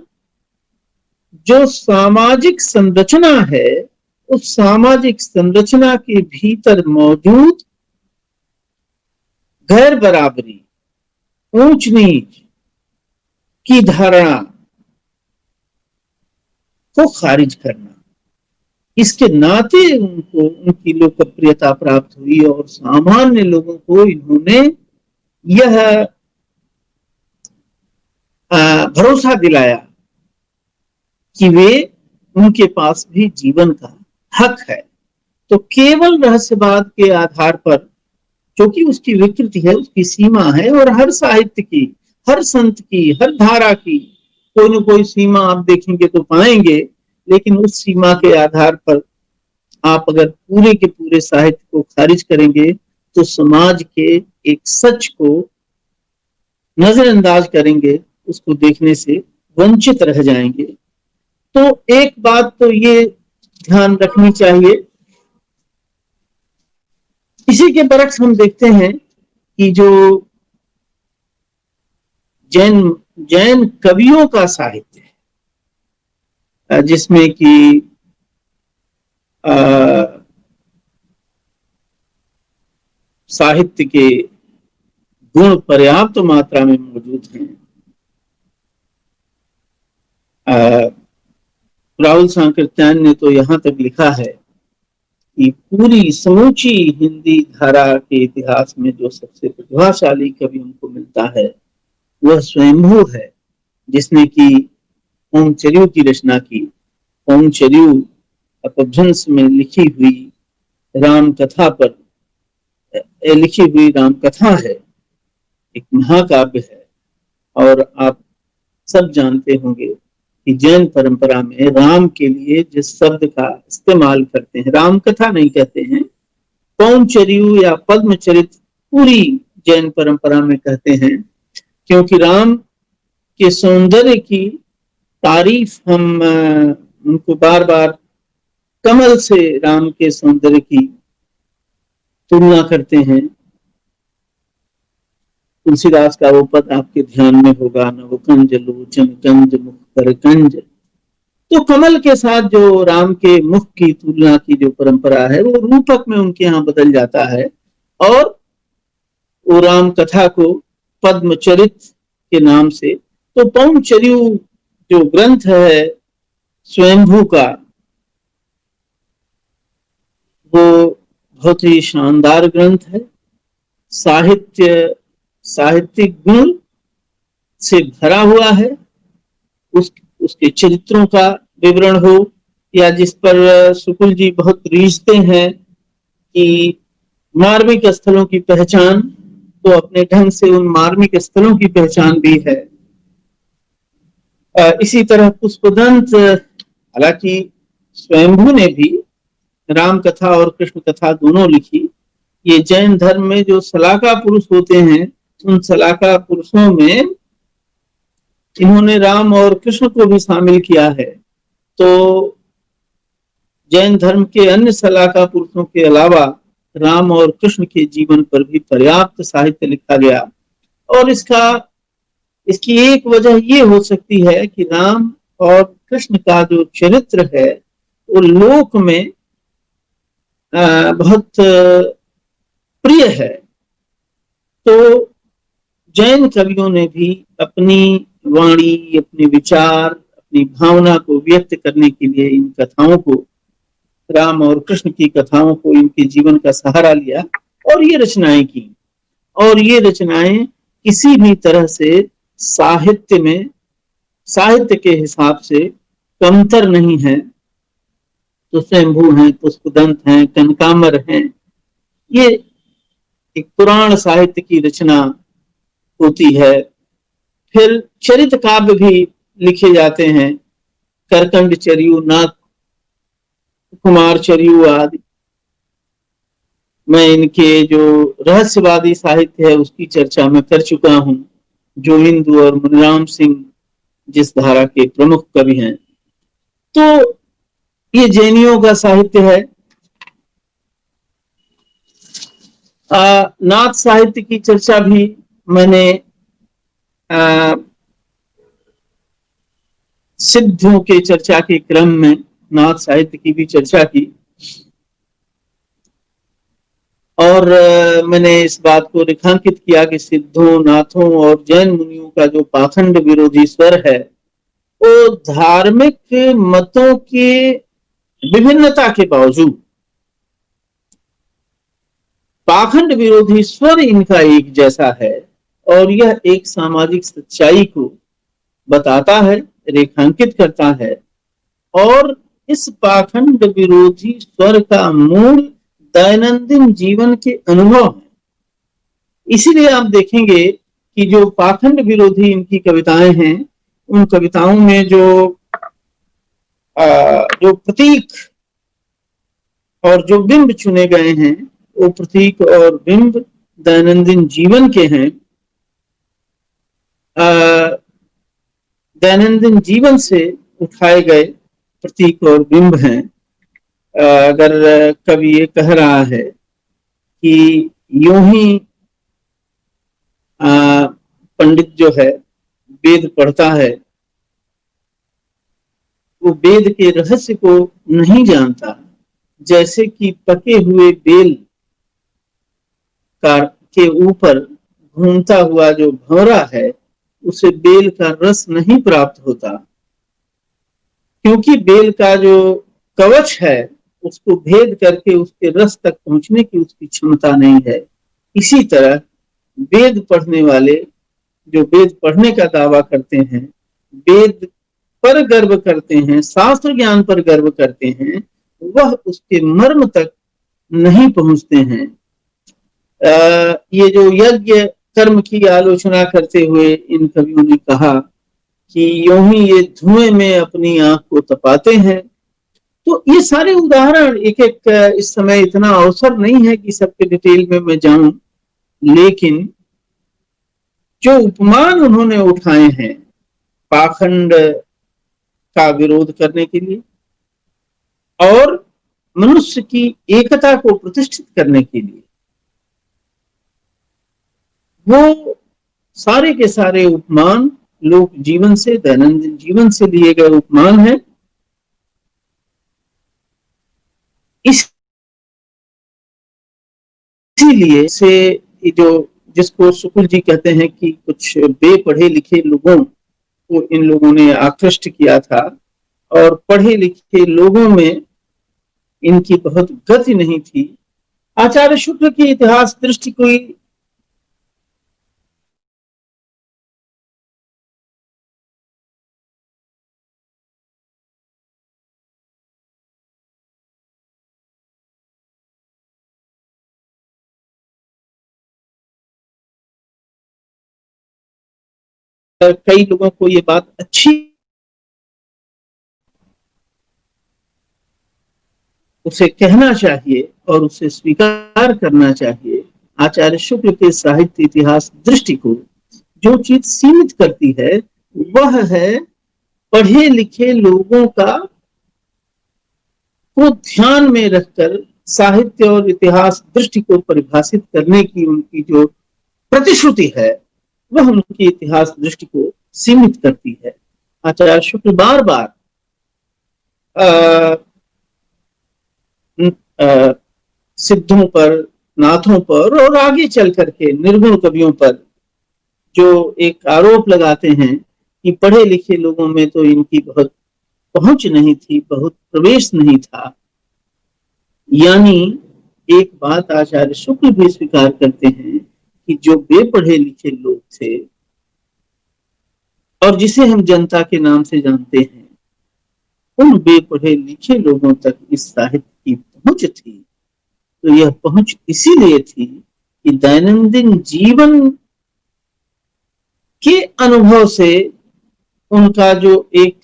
जो सामाजिक संरचना है, उस सामाजिक संरचना के भीतर मौजूद गैर बराबरी, ऊंच नीच की धारणा को खारिज करना, इसके नाते उनको उनकी लोकप्रियता प्राप्त हुई और सामान्य लोगों को इन्होंने यह भरोसा दिलाया कि वे, उनके पास भी जीवन का हक है। तो केवल रहस्यवाद के आधार पर, जो कि उसकी विकृति है, उसकी सीमा है, और हर साहित्य की, हर संत की, हर धारा की कोई न कोई सीमा आप देखेंगे तो पाएंगे, लेकिन उस सीमा के आधार पर आप अगर पूरे के पूरे साहित्य को खारिज करेंगे तो समाज के एक सच को नजरअंदाज करेंगे, उसको देखने से वंचित रह जाएंगे। तो एक बात तो ये ध्यान रखनी चाहिए। इसी के बरक्स हम देखते हैं कि जो जैन कवियों का साहित्य है, जिसमें कि साहित्य के गुण पर्याप्त मात्रा में मौजूद हैं। राहुल सांकृत्यायन ने तो यहां तक लिखा है कि पूरी समूची हिंदी धारा के इतिहास में जो सबसे प्रतिभाशाली कवि उनको मिलता है वह स्वयंभू है, जिसने कि ओमचर्यू की रचना की। ओमचर्यू अपभ्रंश में लिखी हुई राम कथा पर लिखी हुई राम कथा है, एक महाकाव्य है। और आप सब जानते होंगे कि जैन परंपरा में राम के लिए जिस शब्द का इस्तेमाल करते हैं, राम कथा नहीं कहते हैं, पौंचर्यू या पद्मचरित पूरी जैन परंपरा में कहते हैं, क्योंकि राम के सौंदर्य की तारीफ हम उनको बार बार कमल से राम के सौंदर्य की तुलना करते हैं। तुलसीदास का वो पद आपके ध्यान में होगा, नवकंज लोचन कंज मुख कर कंज। तो कमल के साथ जो राम के मुख की तुलना की जो परंपरा है, वो रूपक में उनके यहाँ बदल जाता है, और वो राम कथा को पद्मचरित के नाम से। तो पौंचर्यू जो ग्रंथ है स्वयंभू का, वो बहुत ही शानदार ग्रंथ है। साहित्यिक गुण से भरा हुआ है। उसके चरित्रों का विवरण हो, या जिस पर शुक्ल जी बहुत रीझते हैं कि मार्मिक स्थलों की पहचान, तो अपने ढंग से उन मार्मिक स्थलों की पहचान भी है। इसी तरह पुष्पदंत, हालांकि स्वयंभू ने भी राम कथा और कृष्ण कथा दोनों लिखी। ये जैन धर्म में जो सलाका पुरुष होते हैं, उन सलाका पुरुषों में इन्होंने राम और कृष्ण को भी शामिल किया है। तो जैन धर्म के अन्य सलाका पुरुषों के अलावा राम और कृष्ण के जीवन पर भी पर्याप्त साहित्य लिखा गया। और इसकी एक वजह ये हो सकती है कि राम और कृष्ण का जो चरित्र है वो लोक में बहुत प्रिय है। तो जैन कवियों ने भी अपनी वाणी, अपने विचार, अपनी भावना को व्यक्त करने के लिए इन कथाओं को, राम और कृष्ण की कथाओं को, इनके जीवन का सहारा लिया और ये रचनाएं की। और ये रचनाएं किसी भी तरह से साहित्य में, साहित्य के हिसाब से कमतर नहीं है। तो स्वयंभू हैं, पुष्पदंत हैं, कनकामर हैं, ये एक पुराण साहित्य की रचना होती है। फिर चरित काव्य भी लिखे जाते हैं, करकंड चरियु, नाथ कुमार चरियु आदि। मैं इनके जो रहस्यवादी साहित्य है उसकी चर्चा मैं कर चुका हूं। जोहिंदू और मुनिराम सिंह जिस धारा के प्रमुख कवि हैं। तो ये जैनियों का साहित्य है। नाथ साहित्य की चर्चा भी मैंने सिद्धों के चर्चा के क्रम में नाथ साहित्य की भी चर्चा की। और मैंने इस बात को रेखांकित किया कि सिद्धों, नाथों और जैन मुनियों का जो पाखंड विरोधी स्वर है वो धार्मिक मतों के विभिन्नता के बावजूद पाखंड विरोधी स्वर इनका एक जैसा है और यह एक सामाजिक सच्चाई को बताता है, रेखांकित करता है। और इस पाखंड विरोधी स्वर का मूल दैनंदिन जीवन के अनुभव है। इसीलिए आप देखेंगे कि जो पाखंड विरोधी इनकी कविताएं हैं, उन कविताओं में जो प्रतीक और जो बिंब चुने गए हैं वो प्रतीक और बिंब दैनंदिन जीवन के हैं, दैनंदिन जीवन से उठाए गए प्रतीक और बिंब हैं। अगर कवि ये कह रहा है कि यूं ही पंडित जो है वेद पढ़ता है, वो वेद के रहस्य को नहीं जानता, जैसे कि पके हुए बेल के ऊपर घूमता हुआ जो भंवरा है उसे बेल का रस नहीं प्राप्त होता, क्योंकि बेल का जो कवच है उसको भेद करके उसके रस तक पहुंचने की उसकी क्षमता नहीं है। इसी तरह वेद पढ़ने वाले जो वेद पढ़ने का दावा करते हैं, वेद पर गर्व करते हैं, शास्त्र ज्ञान पर गर्व करते हैं, वह उसके मर्म तक नहीं पहुंचते हैं। ये जो यज्ञ कर्म की आलोचना करते हुए इन कवियों ने कहा कि यूं ही ये धुएं में अपनी आंख को तपाते हैं। तो ये सारे उदाहरण एक एक, इस समय इतना अवसर नहीं है कि सबके डिटेल में मैं जाऊं, लेकिन जो उपमान उन्होंने उठाए हैं पाखंड का विरोध करने के लिए और मनुष्य की एकता को प्रतिष्ठित करने के लिए, वो सारे के सारे उपमान लोक जीवन से, दैनंदिन जीवन से लिए गए उपमान है। इसीलिए से जो जिसको शुक्ल जी कहते हैं कि कुछ बेपढ़े लिखे लोगों को इन लोगों ने आकृष्ट किया था और पढ़े लिखे लोगों में इनकी बहुत गति नहीं थी। आचार्य शुक्ल की इतिहास दृष्टि कोई कई लोगों को ये बात अच्छी उसे कहना चाहिए और उसे स्वीकार करना चाहिए। आचार्य शुक्ल के साहित्य इतिहास दृष्टि को जो चीज सीमित करती है वह है पढ़े लिखे लोगों का को ध्यान में रखकर साहित्य और इतिहास दृष्टि को परिभाषित करने की उनकी जो प्रतिश्रुति है वह उनकी इतिहास दृष्टि को सीमित करती है। आचार्य शुक्ल बार बार सिद्धों पर, नाथों पर और आगे चल करके निर्गुण कवियों पर जो एक आरोप लगाते हैं कि पढ़े लिखे लोगों में तो इनकी बहुत पहुंच नहीं थी, बहुत प्रवेश नहीं था, यानी एक बात आचार्य शुक्ल भी स्वीकार करते हैं कि जो बेपढ़े लिखे लोग थे और जिसे हम जनता के नाम से जानते हैं, उन बेपढ़े लिखे लोगों तक इस साहित्य की पहुंच थी। तो यह पहुंच इसीलिए थी कि दैनंदिन जीवन के अनुभव से उनका जो एक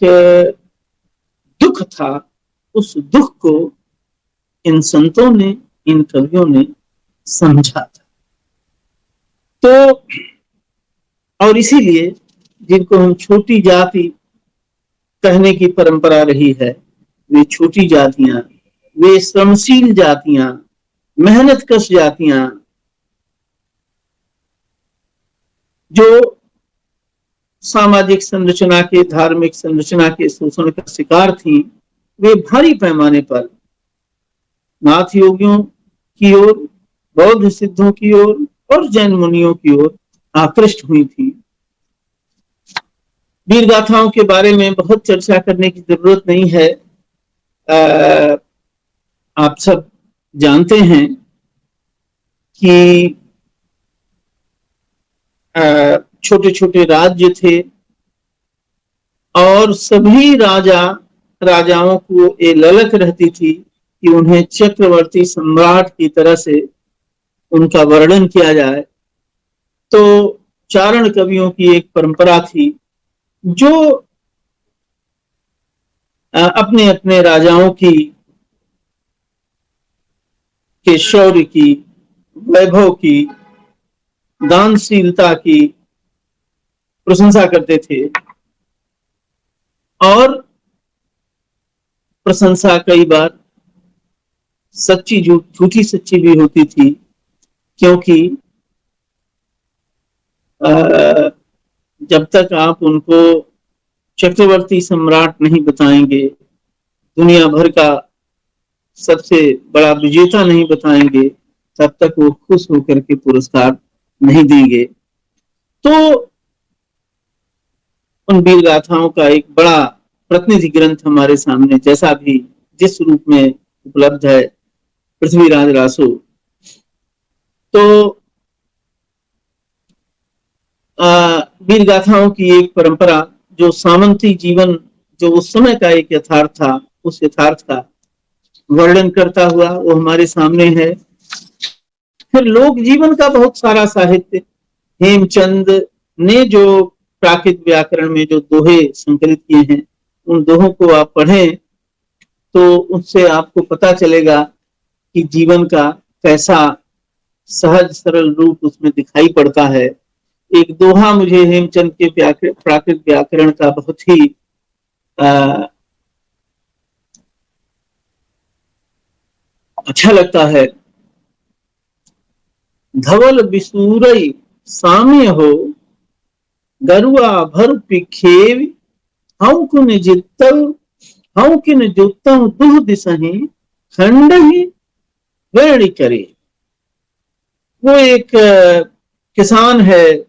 दुख था, उस दुख को इन संतों ने, इन कवियों ने समझा था। तो और इसीलिए जिनको हम छोटी जाति कहने की परंपरा रही है, वे छोटी जातियां, वे श्रमशील जातियां, मेहनतकश जातियां जो सामाजिक संरचना के, धार्मिक संरचना के शोषण का शिकार थी, वे भारी पैमाने पर नाथ योगियों की ओर, बौद्ध सिद्धों की ओर और जैन मुनियों की ओर आकृष्ट हुई थी। वीर गाथाओं के बारे में बहुत चर्चा करने की जरूरत नहीं है। आप सब जानते हैं कि छोटे छोटे राज्य थे और सभी राजाओं को ये ललक रहती थी कि उन्हें चक्रवर्ती सम्राट की तरह से उनका वर्णन किया जाए। तो चारण कवियों की एक परंपरा थी जो अपने अपने राजाओं के शौर्य की, वैभव की, दानशीलता की प्रशंसा करते थे और प्रशंसा कई बार सच्ची झूठी सच्ची भी होती थी, क्योंकि जब तक आप उनको चक्रवर्ती सम्राट नहीं बताएंगे, दुनिया भर का सबसे बड़ा विजेता नहीं बताएंगे, तब तक वो खुश होकर के पुरस्कार नहीं देंगे। तो उन वीर गाथाओं का एक बड़ा प्रतिनिधि ग्रंथ हमारे सामने, जैसा भी जिस रूप में उपलब्ध है, पृथ्वीराज रासो। तो वीर गाथाओं की एक परंपरा जो सामंती जीवन, जो उस समय का एक यथार्थ था, उस यथार्थ का वर्णन करता हुआ वो हमारे सामने है। फिर लोक जीवन का बहुत सारा साहित्य, हेमचंद ने जो प्राकृत व्याकरण में जो दोहे संकलित किए हैं, उन दोहों को आप पढ़ें तो उससे आपको पता चलेगा कि जीवन का कैसा सहज सरल रूप उसमें दिखाई पड़ता है। एक दोहा मुझे हेमचंद के प्राकृत व्याकरण का बहुत ही अच्छा लगता है। धवल बिसूरई साम्य हो, गरुआ भर पिखेव, हऊ कुन जित्तव, हऊ किन जुत्तव दुह दिसहि, खंड ही वेणी करे। वो एक किसान है,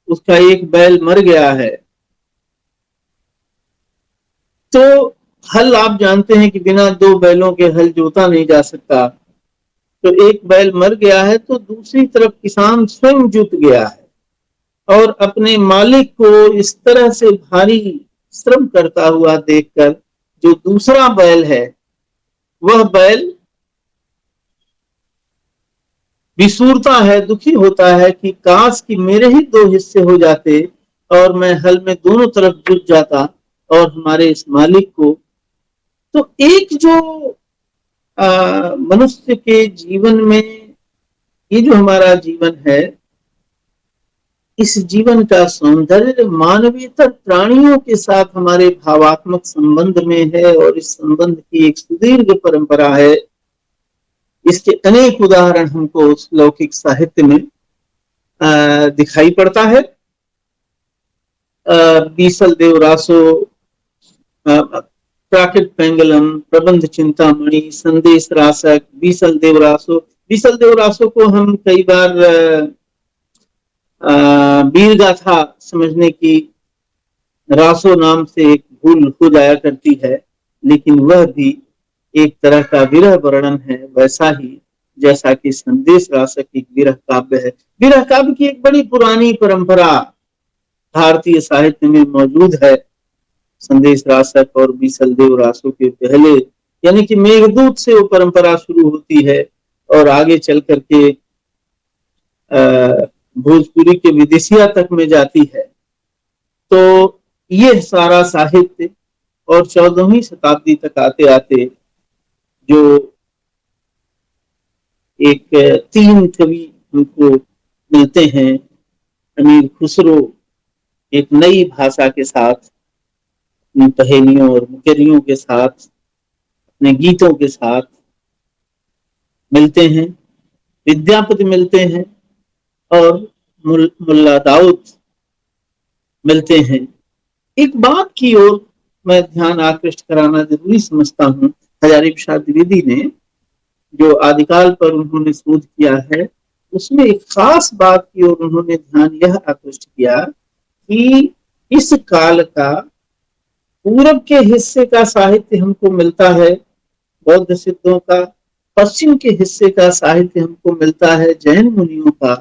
उसका एक बैल मर गया है। तो हल आप जानते हैं कि बिना दो बैलों के हल जोता नहीं जा सकता। तो एक बैल मर गया है तो दूसरी तरफ किसान स्वयं जुट गया है और अपने मालिक को इस तरह से भारी श्रम करता हुआ देखकर जो दूसरा बैल है, वह बैल विसूरता है, दुखी होता है कि काश कि मेरे ही दो हिस्से हो जाते और मैं हल में दोनों तरफ जुट जाता और हमारे इस मालिक को। तो एक जो मनुष्य के जीवन में, ये जो हमारा जीवन है, इस जीवन का सौंदर्य मानवीयतर प्राणियों के साथ हमारे भावात्मक संबंध में है और इस संबंध की एक सुदीर्घ परंपरा है। इसके अनेक उदाहरण हमको उस लौकिक साहित्य में दिखाई पड़ता है। बीसल देवरासो, प्राकृत पेंगलम, प्रबंध चिंतामणि, संदेश रासक, बीसल देवरासो को हम कई बार वीर गाथा समझने की रासो नाम से एक भूल हो जाया करती है, लेकिन वह भी एक तरह का विरह वर्णन है, वैसा ही जैसा कि संदेश रासक एक विरह काव्य है। विरह काव्य की एक बड़ी पुरानी परंपरा भारतीय साहित्य में मौजूद है। संदेश रासक और बीसल देवरासो के पहले, यानी कि मेघदूत से वो परंपरा शुरू होती है और आगे चल करके भोजपुरी के विदेशिया तक में जाती है। तो ये सारा साहित्य, और 14वीं शताब्दी तक आते आते जो एक 3 कवि हमको मिलते हैं, अमीर खुसरो एक नई भाषा के साथ, अपनी पहेलियों और मुकेरियों के साथ, अपने गीतों के साथ मिलते हैं, विद्यापति मिलते हैं और मुल्ला दाऊद मिलते हैं। एक बात की ओर मैं ध्यान आकृष्ट कराना जरूरी समझता हूँ। हजारी प्रसाद द्विवेदी ने जो आदिकाल पर उन्होंने शोध किया है, उसमें एक खास बात की ओर उन्होंने ध्यान यह आकृष्ट किया कि इस काल का पूरब के हिस्से का साहित्य हमको मिलता है बौद्ध सिद्धों का, पश्चिम के हिस्से का साहित्य हमको मिलता है जैन मुनियों का।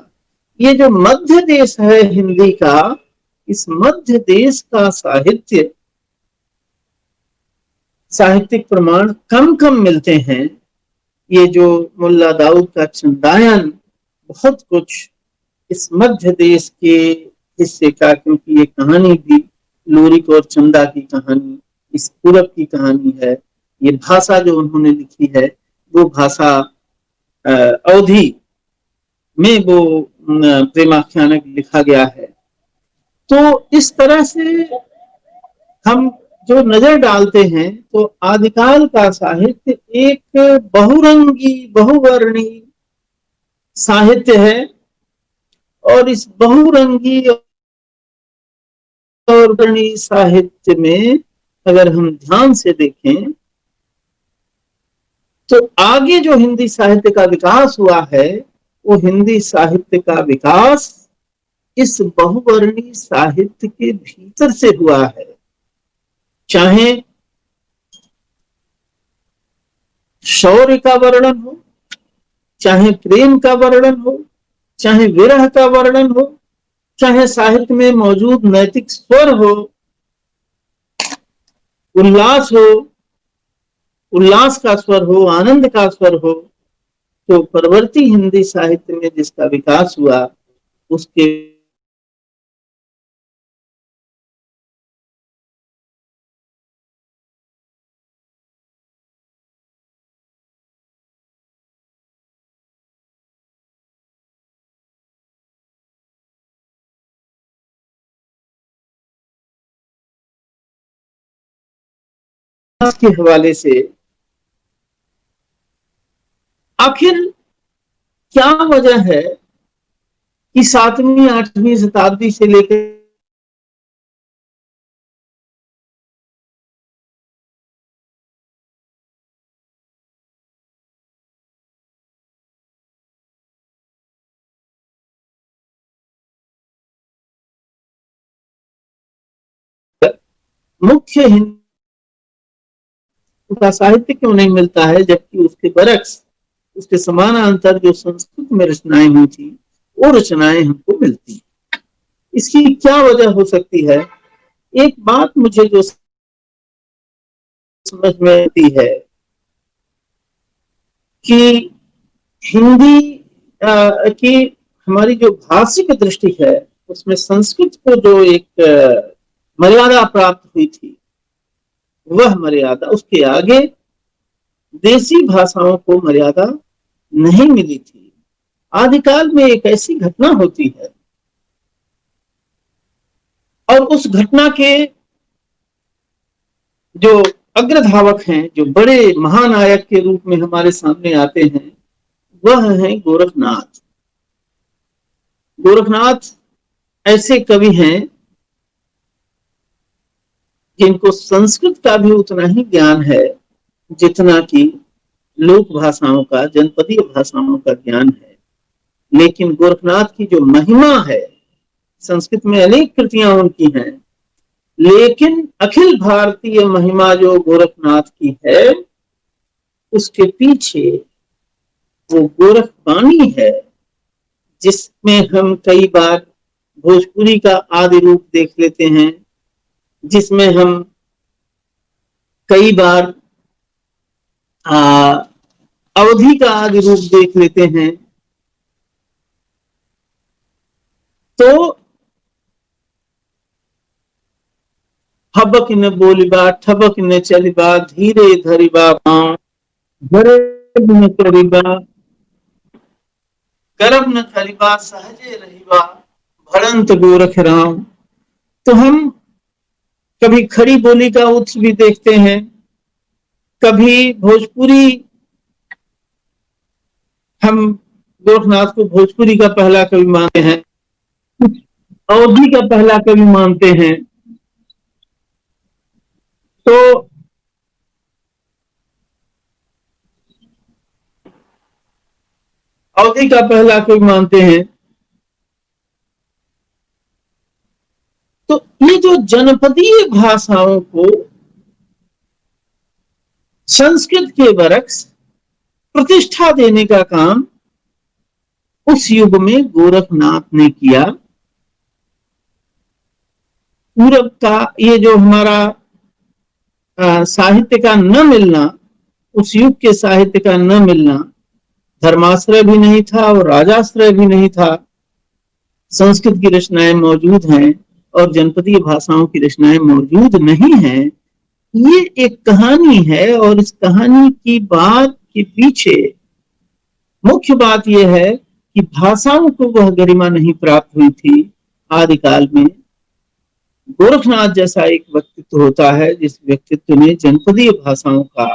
ये जो मध्य देश है हिंदी का, इस मध्य देश का साहित्यिक प्रमाण कम कम मिलते हैं। ये जो मुल्ला दाऊद का चंदायन बहुत कुछ इस मध्य देश के हिस्से का, क्योंकि ये कहानी भी लोरिक और चंदा की कहानी, इस पूरब की कहानी है। ये भाषा जो उन्होंने लिखी है वो भाषा अवधी में वो प्रेमाख्यानक लिखा गया है। तो इस तरह से हम जो नजर डालते हैं तो आदिकाल का साहित्य एक बहुरंगी बहुवर्णी साहित्य है, और इस बहुरंगी और वर्णी साहित्य में अगर हम ध्यान से देखें तो आगे जो हिंदी साहित्य का विकास हुआ है, वो हिंदी साहित्य का विकास इस बहुवर्णी साहित्य के भीतर से हुआ है। चाहे शौर्य का वर्णन हो, चाहे प्रेम का वर्णन हो, चाहे विरह का वर्णन हो, चाहे साहित्य में मौजूद नैतिक स्वर हो, उल्लास हो, उल्लास का स्वर हो, आनंद का स्वर हो, तो परवर्ती हिंदी साहित्य में जिसका विकास हुआ उसके के हवाले से आखिर क्या वजह है कि 7वीं 8वीं शताब्दी से लेकर मुख्य हिंदी का साहित्य क्यों नहीं मिलता है, जबकि उसके बरक्स, उसके समानांतर जो संस्कृत में रचनाएं हुई थी वो रचनाएं हमको मिलती। इसकी क्या वजह हो सकती है? एक बात मुझे जो समझ में आती है कि हिंदी की हमारी जो भाषिक दृष्टि है उसमें संस्कृत को जो एक मर्यादा प्राप्त हुई थी, वह मर्यादा, उसके आगे देसी भाषाओं को मर्यादा नहीं मिली थी। आदिकाल में एक ऐसी घटना होती है और उस घटना के जो अग्रधावक हैं, जो बड़े महानायक के रूप में हमारे सामने आते हैं, वह है गोरखनाथ। गोरखनाथ ऐसे कवि हैं जिनको संस्कृत का भी उतना ही ज्ञान है जितना कि लोक भाषाओं का, जनपदीय भाषाओं का ज्ञान है। लेकिन गोरखनाथ की जो महिमा है, संस्कृत में अनेक कृतियां उनकी हैं, लेकिन अखिल भारतीय महिमा जो गोरखनाथ की है, उसके पीछे वो गोरखवाणी है, जिसमें हम कई बार भोजपुरी का आदि रूप देख लेते हैं, जिसमें हम कई बार अवधि का आदि रूप देख लेते हैं। तो हबक न बोलिबा, ठबक न चलिबा, धीरे धरिबा पांव, गरब न करिबा, गरब न करिबा, सहजे रहिबा, भड़ंत गोरख राम। तो हम कभी खड़ी बोली का उत्स भी देखते हैं, कभी भोजपुरी, हम गोरखनाथ को भोजपुरी का पहला कवि मानते हैं, अवधि का पहला कवि मानते हैं। तो अवधि का पहला कवि मानते हैं। तो ये जो जनपदीय भाषाओं को संस्कृत के बरक्स प्रतिष्ठा देने का काम उस युग में गोरखनाथ ने किया। पूरब का ये जो हमारा साहित्य का न मिलना, उस युग के साहित्य का न मिलना, धर्माश्रय भी नहीं था और राजाश्रय भी नहीं था। संस्कृत की रचनाएं मौजूद हैं और जनपदीय भाषाओं की रचनाएं मौजूद नहीं हैं। ये एक कहानी है और इस कहानी की बात के पीछे मुख्य बात यह है कि भाषाओं को वह गरिमा नहीं प्राप्त हुई थी आदिकाल में। गोरखनाथ जैसा एक व्यक्तित्व होता है जिस व्यक्तित्व ने जनपदीय भाषाओं का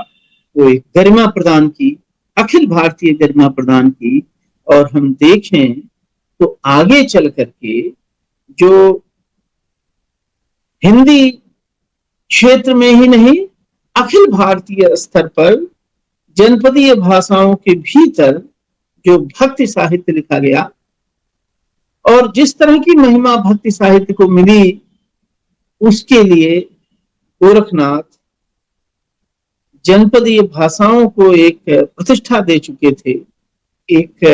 वो एक गरिमा प्रदान की, अखिल भारतीय गरिमा प्रदान की। और हम देखें तो आगे चल करके जो हिंदी क्षेत्र में ही नहीं, अखिल भारतीय स्तर पर जनपदीय भाषाओं के भीतर जो भक्ति साहित्य लिखा गया और जिस तरह की महिमा भक्ति साहित्य को मिली, उसके लिए गोरखनाथ जनपदीय भाषाओं को एक प्रतिष्ठा दे चुके थे, एक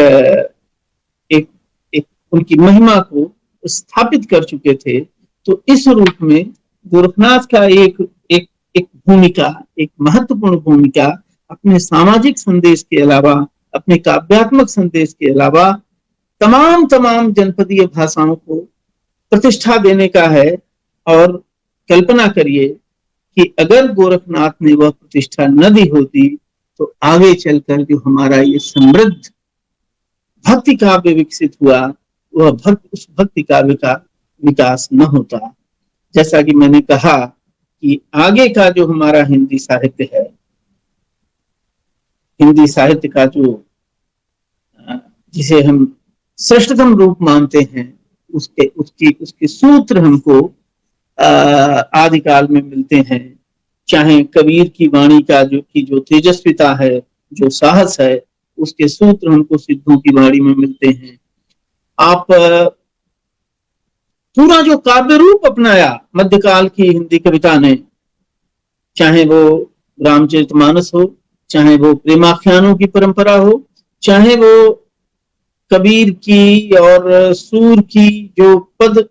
एक एक उनकी महिमा को स्थापित कर चुके थे। तो इस रूप में गोरखनाथ का एक एक एक भूमिका, एक महत्वपूर्ण भूमिका अपने सामाजिक संदेश के अलावा, अपने काव्यात्मक संदेश के अलावा तमाम जनपदीय भाषाओं को प्रतिष्ठा देने का है। और कल्पना करिए कि अगर गोरखनाथ ने वह प्रतिष्ठा न दी होती तो आगे चलकर जो हमारा ये समृद्ध भक्ति काव्य विकसित हुआ, वह उस भक्ति काव्य का विकास न होता। जैसा कि मैंने कहा कि आगे का जो हमारा हिंदी साहित्य है, हिंदी साहित्य का जो जिसे हम श्रेष्ठतम रूप मानते हैं, उसके सूत्र हमको आदिकाल में मिलते हैं। चाहे कबीर की वाणी का जो तेजस्विता है, जो साहस है, उसके सूत्र हमको सिद्धों की वाणी में मिलते हैं। आप पूरा जो काव्य रूप अपनाया मध्यकाल की हिंदी कविता ने, चाहे वो रामचरितमानस हो, चाहे वो प्रेमाख्यानों की परंपरा हो, चाहे वो कबीर की और सूर की जो पद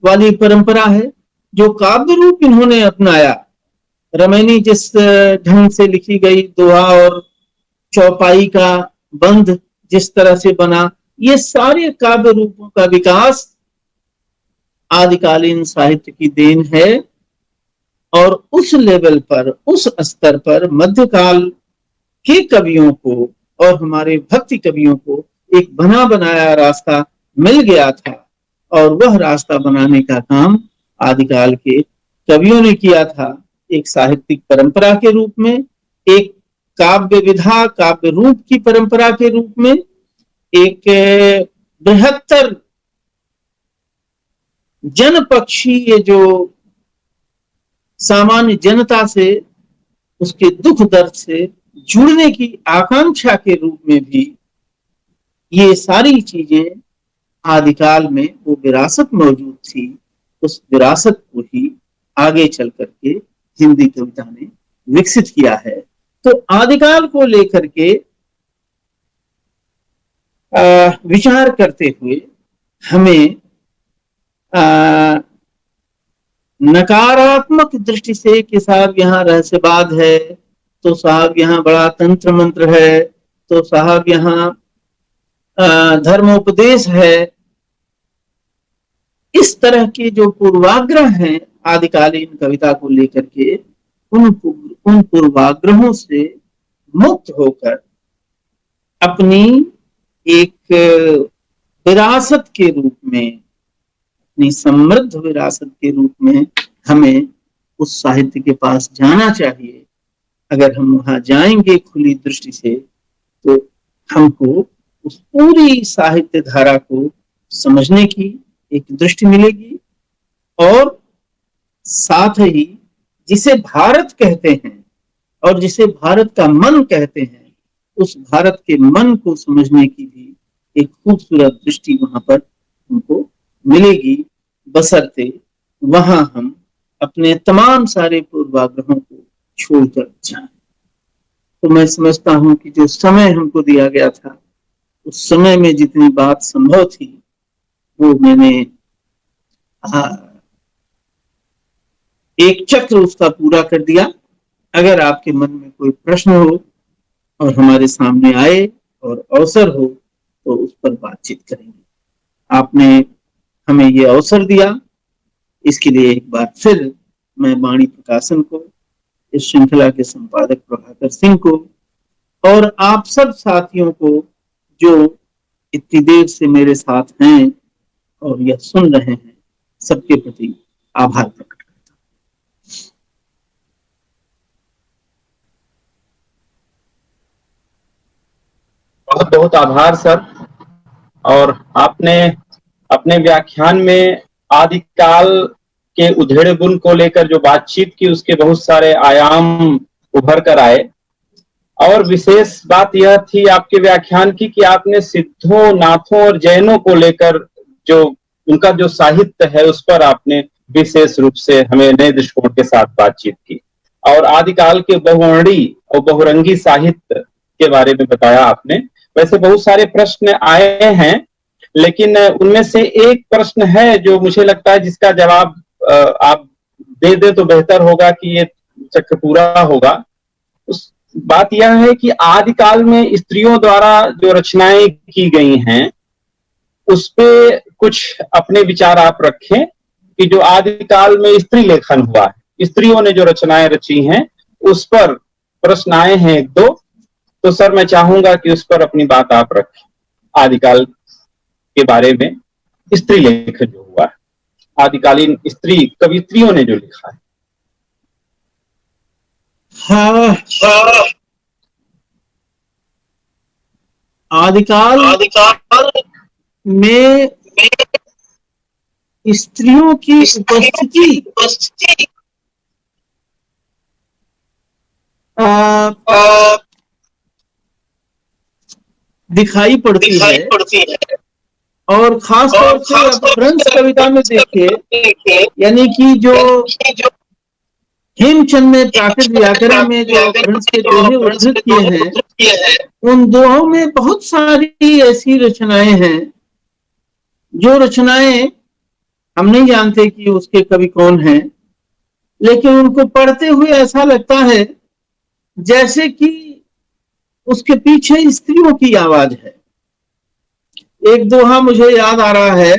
वाली परंपरा है, जो काव्य रूप इन्होंने अपनाया, रमैनी जिस ढंग से लिखी गई दोहा और चौपाई का बंध जिस तरह से बना, ये सारे काव्य रूपों का विकास आदिकालीन साहित्य की देन है। और उस लेवल पर, उस स्तर पर मध्यकाल के कवियों को और हमारे भक्ति कवियों को एक बना बनाया रास्ता मिल गया था, और वह रास्ता बनाने का काम आदिकाल के कवियों ने किया था। एक साहित्यिक परंपरा के रूप में, एक काव्य विधा, काव्य रूप की परंपरा के रूप में एक बृहत्तर जनपक्षी, ये जो सामान्य जनता से उसके दुख दर्द से जुड़ने की आकांक्षा के रूप में भी ये सारी चीजें आदिकाल में वो विरासत मौजूद थी। उस विरासत को ही आगे चल करके हिंदी कविता ने विकसित किया है। तो आदिकाल को लेकर के विचार करते हुए हमें नकारात्मक दृष्टि से कि साहब यहाँ रहस्यवाद है, तो साहब यहाँ बड़ा तंत्र मंत्र है, तो साहब यहाँ धर्मोपदेश है, इस तरह के जो पूर्वाग्रह हैं आदिकालीन कविता को लेकर के, उन पूर्वाग्रहों से मुक्त होकर अपनी एक विरासत के रूप में, अपनी समृद्ध विरासत के रूप में हमें उस साहित्य के पास जाना चाहिए। अगर हम वहां जाएंगे खुली दृष्टि से तो हमको उस पूरी साहित्य धारा को समझने की एक दृष्टि मिलेगी, और साथ ही जिसे भारत कहते हैं और जिसे भारत का मन कहते हैं, उस भारत के मन को समझने की भी एक खूबसूरत दृष्टि वहां पर हमको मिलेगी, बशर्ते वहां हम अपने तमाम सारे पूर्वाग्रहों को छोड़कर जाएं। तो मैं समझता हूं कि जो समय हमको दिया गया था, उस समय में जितनी बात संभव थी वो मैंने एक चक्र उसका पूरा कर दिया। अगर आपके मन में कोई प्रश्न हो और हमारे सामने आए और अवसर हो तो उस पर बातचीत करेंगे। आपने हमें ये अवसर दिया, इसके लिए एक बार फिर मैं वाणी प्रकाशन को, इस श्रृंखला के संपादक प्रभाकर सिंह को और आप सब साथियों को जो इतनी देर से मेरे साथ हैं और यह सुन रहे हैं, सबके प्रति आभार प्रकट करता हूं। बहुत बहुत आभार सर। और आपने अपने व्याख्यान में आदिकाल के उधेड़ गुण को लेकर जो बातचीत की, उसके बहुत सारे आयाम उभर कर आए। और विशेष बात यह थी आपके व्याख्यान की कि आपने सिद्धों, नाथों और जैनों को लेकर जो उनका जो साहित्य है उस पर आपने विशेष रूप से हमें नए दृष्टिकोण के साथ बातचीत की, और आदिकाल के बहुवर्णी और बहुरंगी साहित्य के बारे में बताया आपने। वैसे बहुत सारे प्रश्न आए हैं, लेकिन उनमें से एक प्रश्न है जो मुझे लगता है जिसका जवाब आप दे दे तो बेहतर होगा कि ये चक्र पूरा होगा। उस बात यह है कि आदिकाल में स्त्रियों द्वारा जो रचनाएं की गई हैं उस पे कुछ अपने विचार आप रखें कि जो आदिकाल में स्त्री लेखन हुआ है, स्त्रियों ने जो रचनाएं रची हैं, उस पर प्रश्न आए हैं एक दो। तो सर मैं चाहूंगा कि उस पर अपनी बात आप रखें, आदिकाल के बारे में स्त्री लेखन जो हुआ है, आदिकालीन स्त्री कवित्रियों ने जो लिखा है। आदिकाल में स्त्रियों की उपस्थिति दिखाई पड़ती है, और खास तौर से अपभ्रंश कविता में देखिए, यानी कि जो हेमचंद ने प्राकृत व्याकरण में जो अपभ्रंश के दोहे उद्धृत किए हैं, उन दोहों में बहुत सारी ऐसी रचनाएं हैं जो रचनाएं हम नहीं जानते कि उसके कवि कौन हैं, लेकिन उनको पढ़ते हुए ऐसा लगता है जैसे कि उसके पीछे स्त्रियों की आवाज है। एक दोहा मुझे याद आ रहा है,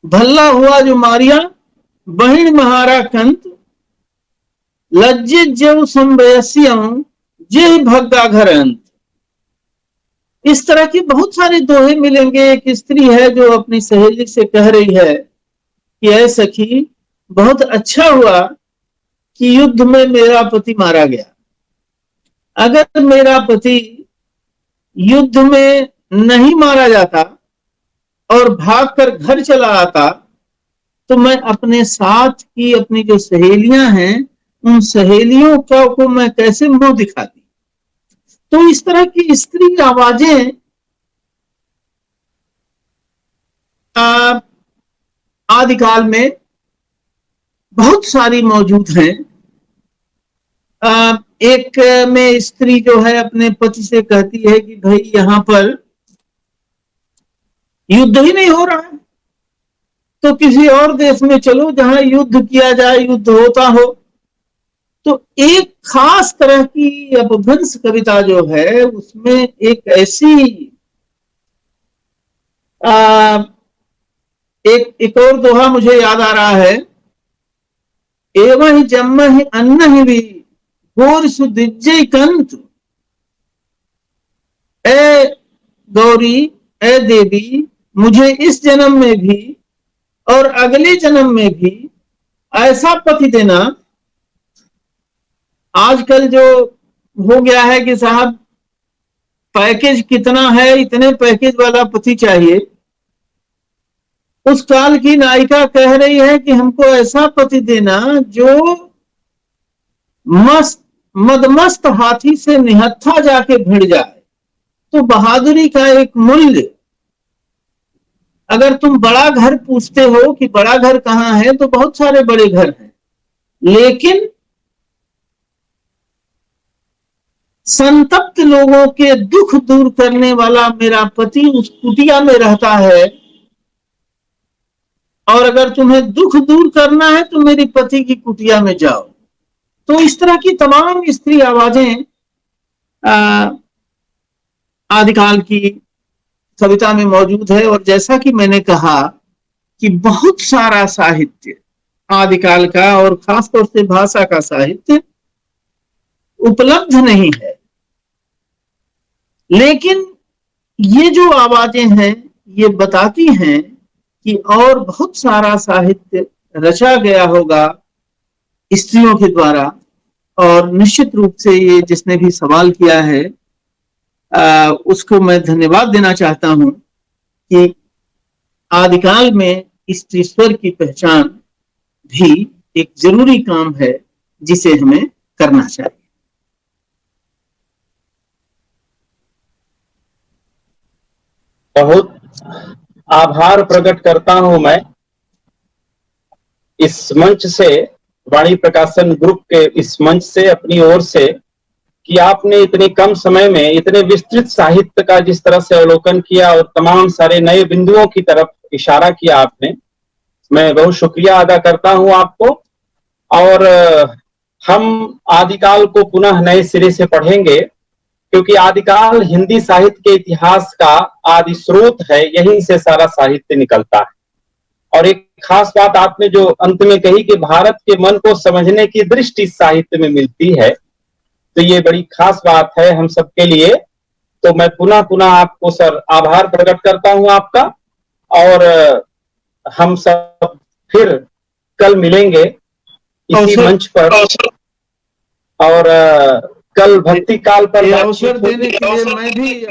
भल्ला हुआ जो मारिया बहिण महारा कंत, लज्जित जव संवयस्यम जे भग्गा घर अंत। इस तरह के बहुत सारे दोहे मिलेंगे। एक स्त्री है जो अपनी सहेली से कह रही है कि ऐ सखी, बहुत अच्छा हुआ कि युद्ध में मेरा पति मारा गया। अगर मेरा पति युद्ध में नहीं मारा जाता और भागकर घर चला आता तो मैं अपने साथ की अपनी जो सहेलियां हैं उन सहेलियों को मैं कैसे मुंह दिखाती। तो इस तरह की स्त्री आवाजें आदिकाल में बहुत सारी मौजूद हैं। एक में स्त्री जो है अपने पति से कहती है कि भाई यहां पर युद्ध ही नहीं हो रहा है तो किसी और देश में चलो जहां युद्ध किया जाए, युद्ध होता हो। तो एक खास तरह की अपभ्रंश कविता जो है उसमें एक ऐसी एक और दोहा मुझे याद आ रहा है, एवं जम्म ही अन्न ही भी गोर सुदिज्जय कंत, ए गौरी ए देवी मुझे इस जन्म में भी और अगले जन्म में भी ऐसा पति देना। आजकल जो हो गया है कि साहब पैकेज कितना है, इतने पैकेज वाला पति चाहिए। उस काल की नायिका कह रही है कि हमको ऐसा पति देना जो मदमस्त हाथी से निहत्था जाके भिड़ जाए। तो बहादुरी का एक मूल्य, अगर तुम बड़ा घर पूछते हो कि बड़ा घर कहां है तो बहुत सारे बड़े घर हैं, लेकिन संतप्त लोगों के दुख दूर करने वाला मेरा पति उस कुटिया में रहता है। और अगर तुम्हें दुख दूर करना है तो मेरी पति की कुटिया में जाओ। तो इस तरह की तमाम स्त्री आवाजें आदिकाल की कविता में मौजूद है। और जैसा कि मैंने कहा कि बहुत सारा साहित्य आदिकाल का और खासतौर से भाषा का साहित्य उपलब्ध नहीं है, लेकिन ये जो आवाजें हैं ये बताती हैं कि और बहुत सारा साहित्य रचा गया होगा स्त्रियों के द्वारा। और निश्चित रूप से ये जिसने भी सवाल किया है उसको मैं धन्यवाद देना चाहता हूं कि आदिकाल में स्त्री स्वर की पहचान भी एक जरूरी काम है जिसे हमें करना चाहिए। बहुत आभार प्रकट करता हूं मैं इस मंच से, वाणी प्रकाशन ग्रुप के इस मंच से, अपनी ओर से, कि आपने इतने कम समय में इतने विस्तृत साहित्य का जिस तरह से अवलोकन किया और तमाम सारे नए बिंदुओं की तरफ इशारा किया आपने। मैं बहुत शुक्रिया अदा करता हूं आपको। और हम आदिकाल को पुनः नए सिरे से पढ़ेंगे क्योंकि आदिकाल हिंदी साहित्य के इतिहास का आदि स्रोत है, यहीं से सारा साहित्य निकलता है। और एक खास बात आपने जो अंत में कही कि भारत के मन को समझने की दृष्टि साहित्य में मिलती है, तो ये बड़ी खास बात है हम सबके लिए। तो मैं पुनः पुनः आपको सर आभार प्रकट करता हूं आपका। और हम सब फिर कल मिलेंगे इसी मंच पर। और कल भक्ति काल पर अवसर देने के लिए मैं भी